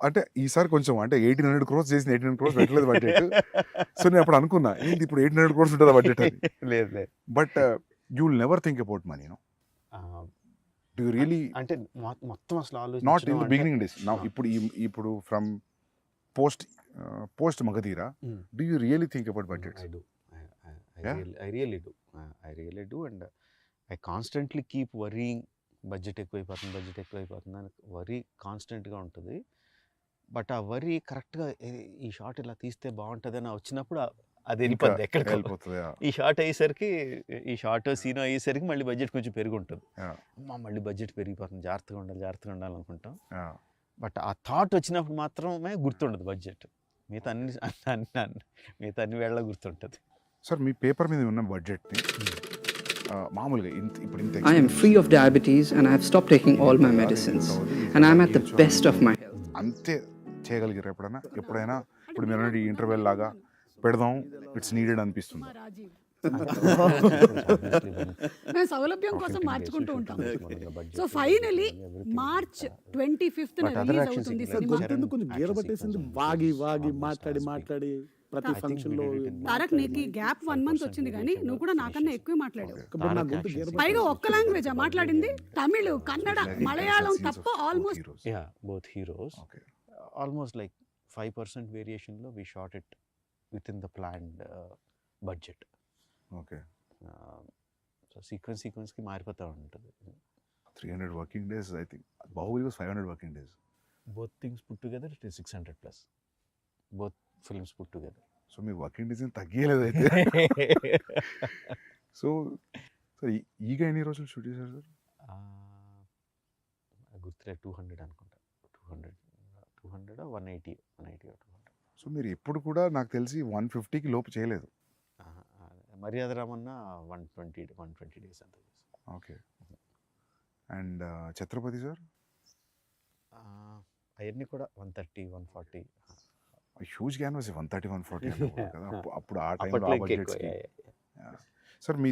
అంటే ఈసారి కొంచెం అంటే 1800 crores చేసిన 1800 crores పెట్టలేదు budget. So నేను అప్పుడు అనుకున్నా ఏంటి ఇప్పుడు 1800 crores ఉంటుందా బడ్జెట్ అని. లేదు but you will never think about money, no? Do you really? అంటే మొత్తం అసలు ఆలోచన Not in the beginning days. Now, ఇప్పుడు from post Magadhira, do you really think about budgets? I do. I really do, and I constantly keep worrying. Budget ఎక్కువైపోతుంది అని worry కాన్స్టెంట్గా ఉంటుంది. But ఆ వరీ కరెక్ట్గా ఈ షాట్ ఇలా తీస్తే బాగుంటుంది అని వచ్చినప్పుడు అది వెళ్ళిపోద్ది ఎక్కడికి వెళ్ళిపోతుంది. ఈ షార్ట్ అయ్యేసరికి ఈ షార్ట్ సీన్ అయ్యేసరికి మళ్ళీ బడ్జెట్ కొంచెం పెరిగి ఉంటుంది. మళ్ళీ బడ్జెట్ పెరిగిపోతుంది, జాగ్రత్తగా ఉండాలి అనుకుంటాం. బట్ ఆ థాట్ వచ్చినప్పుడు మాత్రమే గుర్తుండదు బడ్జెట్. మిగతా అన్ని వేళ గుర్తుంటుంది. సార్ మీ పేపర్ మీద ఉన్న బడ్జెట్ని మామూలుగా ఇప్పుడు ఇంత I am free of diabetes and I have stopped taking all my medicines and I am at the best of my health. అంతే చేయగలిగారు ఎప్పుడైనా ఇప్పుడు మీరు ఈ ఇంటర్వెల్ లాగా పెడదాం ఇట్స్ నీడెడ్ అనిపిస్తుంది. మేము సౌలభ్యం కోసం మార్చుకుంటూ ఉంటాం. So finally March 25th release అవుతుంది సినిమా. కొంచెం గీర పట్టేసింది, వాగి మాట్లాడి ప్రతి ఫంక్షన్ లో. తారక్ నీకు గ్యాప్ 1 month వచ్చింది కానీ నువ్వు కూడా నాకన్నా ఎక్కువ మాట్లాడావు. పైగా ఒక్క లాంగ్వేజ్ మాట్లాడింది, తమిళ్, కన్నడ, మలయాళం తప్ప almost. Both heroes almost like 5% వేరియేషన్లో we shot it with in the planned budget. Okay so సీక్వెన్స్కి మారిపోతూ ఉంటుంది. 300 working days, I think. Bahubali was 500 working days. Both things put together, it is 600 plus. Both films put together. So మీ working days తగ్గలేదు అయితే. So sir ఈగ ఎన్ని రోజులు shoot చేశారు సార్? గుర్తులేదు, 200 అనుకుంటా. 200 180 200. సో మీరు ఎప్పుడు కూడా నాకు తెలిసి 150కి లోపు చేయలేదు. మర్యాద రామన్న 120 days అంత. ఓకే. And Chhatrapati sir? అవన్నీ కూడా 130 140. హ్యూజ్ క్యాన్వాస్ 130 140 కదా అప్పుడు ఆ టైంలో ఆ బడ్జెట్స్కి. సార్ మీ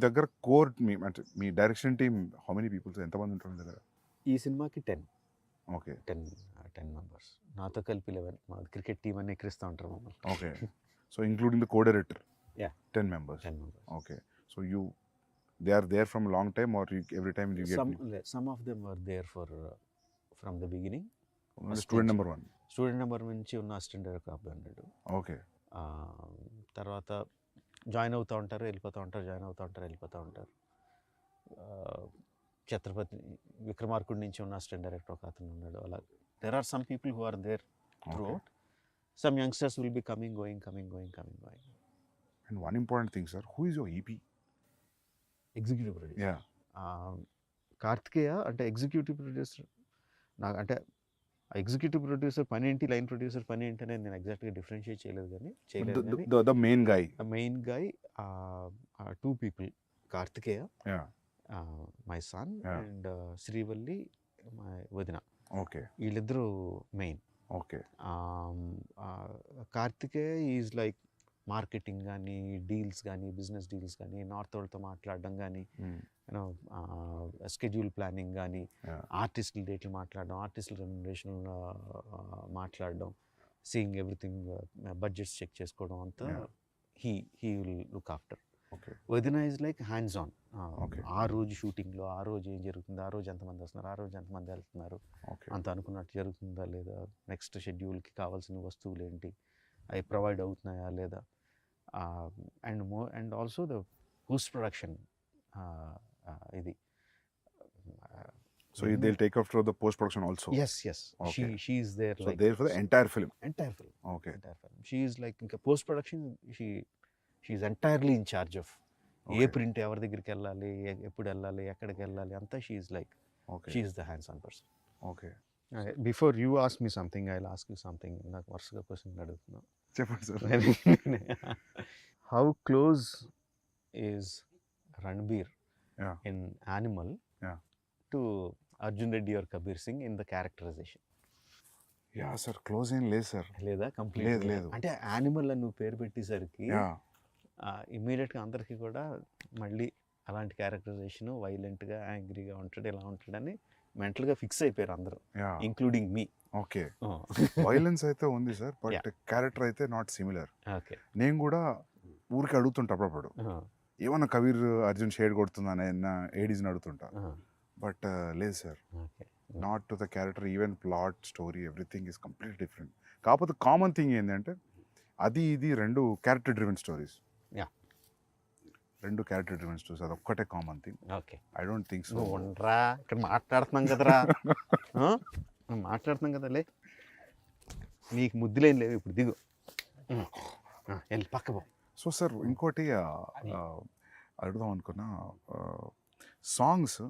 దగ్గర కోర్ అంటే మీ direction team how many peoples, ఎంతమంది ఉంటారు మీ దగ్గర? ఈ సినిమాకి 10. ఓకే. 10 మెంబర్స్, నాతో కలిపి 11. మా క్రికెట్ టీమ్ అని ఎక్కిరిస్తూ ఉంటారు మమ్మల్ని. Okay. So including the co-director? 10 members. Okay. So they are there from a long time, or every time you get some of them were there from the beginning. Student number 1. Student number నుంచి ఉన్న assistant director అబ్బాయి అన్నాడు. Okay. తర్వాత join అవుతూ ఉంటారు, వెళ్ళిపోతూ ఉంటారు. ఛత్రపతి విక్రమార్కుడి నుంచి ఉన్న అసిస్టెంట్ డైరెక్టర్ ఒక అతను ఉన్నాడు. అలా there are some people who are there throughout. some youngsters will be coming, going. And one important thing, sir, who is your EP? Executive producer. Yeah. Karthikeya అంటే ఎగ్జిక్యూటివ్ ప్రొడ్యూసర్ నాకు అంటే ఎగ్జిక్యూటివ్ ప్రొడ్యూసర్ పని ఏంటి, line producer పని ఏంటి అనేది నేను ఎగ్జాక్ట్గా డిఫరెన్షియేట్ చేయలేదు కానీ The main guy. Main guy 2 people, Karthikeya Yeah. My son Yeah. And Srivalli my వదిన, Okay. వీళ్ళిద్దరూ మెయిన్. Okay. Karthikeya is like marketing కానీ, డీల్స్ కానీ, బిజినెస్ డీల్స్ కానీ, నార్త్ వాళ్ళతో మాట్లాడడం కానీ, యూనో స్కెడ్యూల్ ప్లానింగ్ కానీ, Yeah. ఆర్టిస్టుల డేట్లు మాట్లాడడం, ఆర్టిస్టుల రెమ్యునరేషన్ మాట్లాడడం, సీయింగ్ ఎవ్రీథింగ్, బడ్జెట్స్ చెక్ చేసుకోవడం అంతా Yeah. He will look after. Okay. వదిన is like hands on. Okay. ఆ రోజు షూటింగ్లో ఆ రోజు ఏం జరుగుతుంది, ఆ రోజు ఎంతమంది వస్తున్నారు, ఆ రోజు ఎంతమంది వెళ్తున్నారు, Okay. అంత అనుకున్నట్టు జరుగుతుందా లేదా, నెక్స్ట్ షెడ్యూల్కి కావాల్సిన వస్తువులు ఏంటి, అవి ప్రొవైడ్ అవుతున్నాయా లేదా, and also the post production ఇది. So they'll take after the post production also. Yes. Okay. She is there. So like there for the entire film. entire film. Okay. She is like ఇంకా post production she is entirely in charge of. ఏ Okay. Print ఎవరి దగ్గరికి వెళ్ళాలి, ఎప్పుడు వెళ్ళాలి, ఎక్కడికి వెళ్ళాలి అంతా she is like Okay. She is the hands on person. Okay. Before you ask me something I will ask you something. నాకు వరుసగా క్వశ్చన్ అడుగుతున్నా. చెప్పండి sir. How close is Ranbir Yeah. In Animal Yeah. To Arjun Reddy or Kabir Singh in the characterisation? Yeah sir, close ఏం లేదు sir. లేదా complete లేదు. అంటే animal అని నువ్వు పేరు పెట్టేసరికి యా. ఇమ్మీడియట్గా అందరికీ కూడా మళ్ళీ అలాంటి క్యారెక్టరైజేషన్, వైలెంట్గా, యాంగ్రీగా ఉంటాడు, ఇలా ఉంటాడని మెంటల్గా ఫిక్స్ అయిపోయారు అందరూ, యా. ఇంక్లూడింగ్ మీ. ఓకే. వైలెన్స్ అయితే ఉంది సార్, బట్ క్యారెక్టర్ అయితే నాట్ సిమిలర్. ఓకే. నేను కూడా ఊరికి అడుగుతుంటా అప్పుడప్పుడు, ఏమన్నా కబీర్ అర్జున్ షేడ్ కొడుతుందని ఏడీస్ని అడుగుతుంటా, బట్ లేదు sir, okay. Not to the character, even plot, story, everything is complete different. కాకపోతే కామన్ థింగ్ ఏంటంటే అది ఇది రెండు క్యారెక్టర్ డ్రివెన్ స్టోరీస్. Yeah. రెండు క్యారెక్టర్ డ్రివెన్ స్టోరీస్, అది ఒక్కటే common thing. Okay. I don't think so. నువ్వు ఉండరా, ఇక్కడ మాట్లాడుతున్నాం కదరా, మాట్లాడుతున్నాం కదలే, నీకు ముద్దులేం లేవు, ఇప్పుడు దిగు, వెళ్ళి పక్క పో. సో సార్ ఇంకోటి అడుగుదాం అనుకున్నా, సాంగ్స్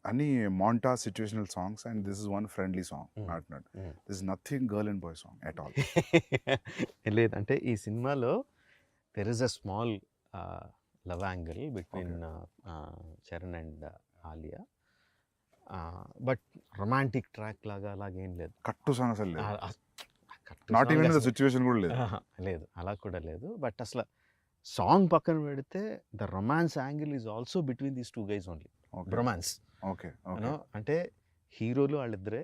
అన్ని మాంటా situational songs, and this is one friendly song, not this is nothing girl and boy song at all. లేదంటే ఈ సినిమాలో there is a small love angle between Charan and Alia, but romantic track లాగా అలాగేం లేదు. కట్టు సాంగ్ అసలు లేదు, నాట్ ఈవెన్ ద సిచ్యువేషన్ కూడా లేదు. లేదు, అలా కూడా లేదు. బట్ అసలు సాంగ్ పక్కన పెడితే the romance angle is also between these 2 guys only. Romance. Okay. అంటే హీరోలు వాళ్ళిద్దరే,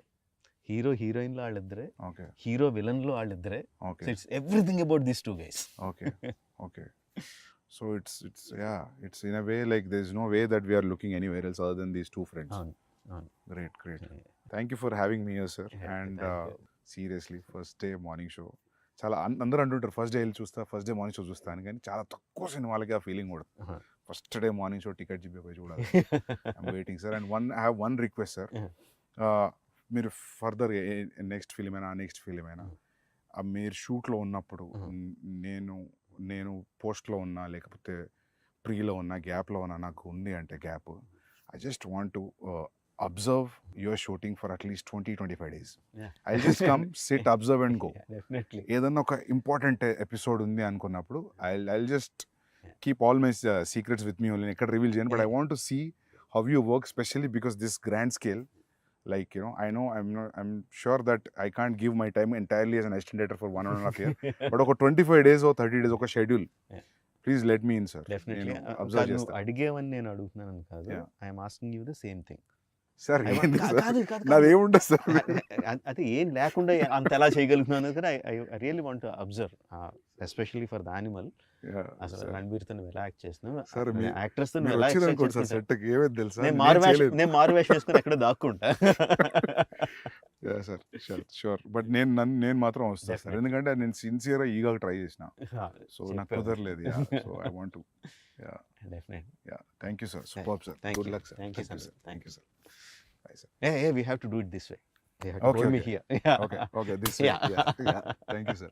హీరో హీరోయిన్లు వాళ్ళిద్దరే, ఓకే. హీరో విలన్లు వాళ్ళిద్దరే. Okay. It's everything about these 2 guys. Okay. Okay. So it's in a way like there's no way that we are looking anywhere else other than these 2 friends. Great. Thank you for having me here, sir. And seriously, first day morning show, చాలా అందరూ అంటుంటారు first day వెళ్ళి చూస్తా, first day morning show చూస్తాను, కానీ చాలా తక్కువ సినిమాలకి ఆ ఫీలింగ్ కూడా. First day morning show ticket పోయి చూడాలి. I'm waiting sir. And I have one request sir, మీరు ఫర్దర్ నెక్స్ట్ ఫిలిం అయినా మీరు షూట్లో ఉన్నప్పుడు నేను పోస్ట్లో ఉన్నా, లేకపోతే ప్రీలో ఉన్నా, గ్యాప్లో ఉన్నా, నాకు ఉంది అంటే gap, I just want to observe your shooting for at least 20-25 days. I'll just come, sit, observe and go. Definitely. ఏదన్నా ఒక ఇంపార్టెంట్ ఎపిసోడ్ ఉంది అనుకున్నప్పుడు I'll just keep all my secrets with me only. ఎక్కడ reveal చేయను, but I want to see how you work, especially because this grand scale, like, you know, I'm sure that I can't give my time entirely as an assistant director for 1.5 year, but ఒక 25 days or 30 days ఒక schedule, please let me in sir. Definitely. అడిగేవని నేను అడుగుతున్నాను కాదు, I'm asking you the same thing. Sir నాదేముండదు sir, అది ఏం లేకుండా అంత ఎలా చేయగలుగుతున్నాను కదా. I really want to observe, especially for the animal. అసలు రణబీర్తో ఎలా యాక్ట్ చేస్తున్నావు, యాక్ట్రెస్ తో ఎలా నేను మారు వేషం వేసుకుని ఎక్కడ దాక్కుంటా. సార్ షూర్, బట్ నేను మాత్రం వస్తాను సార్, ఎందుకంటే నేను సిన్సియర్గా ఈగా ట్రై చేసిన, సో నాకు కుదరలేదు. So I want to. Thank you sir, super sir, good luck sir. Thank you sir. Bye, sir. Hey, we have to do it this way. They had told me Okay. here. Yeah. Okay, this Yeah. way. Yeah. Thank you, sir.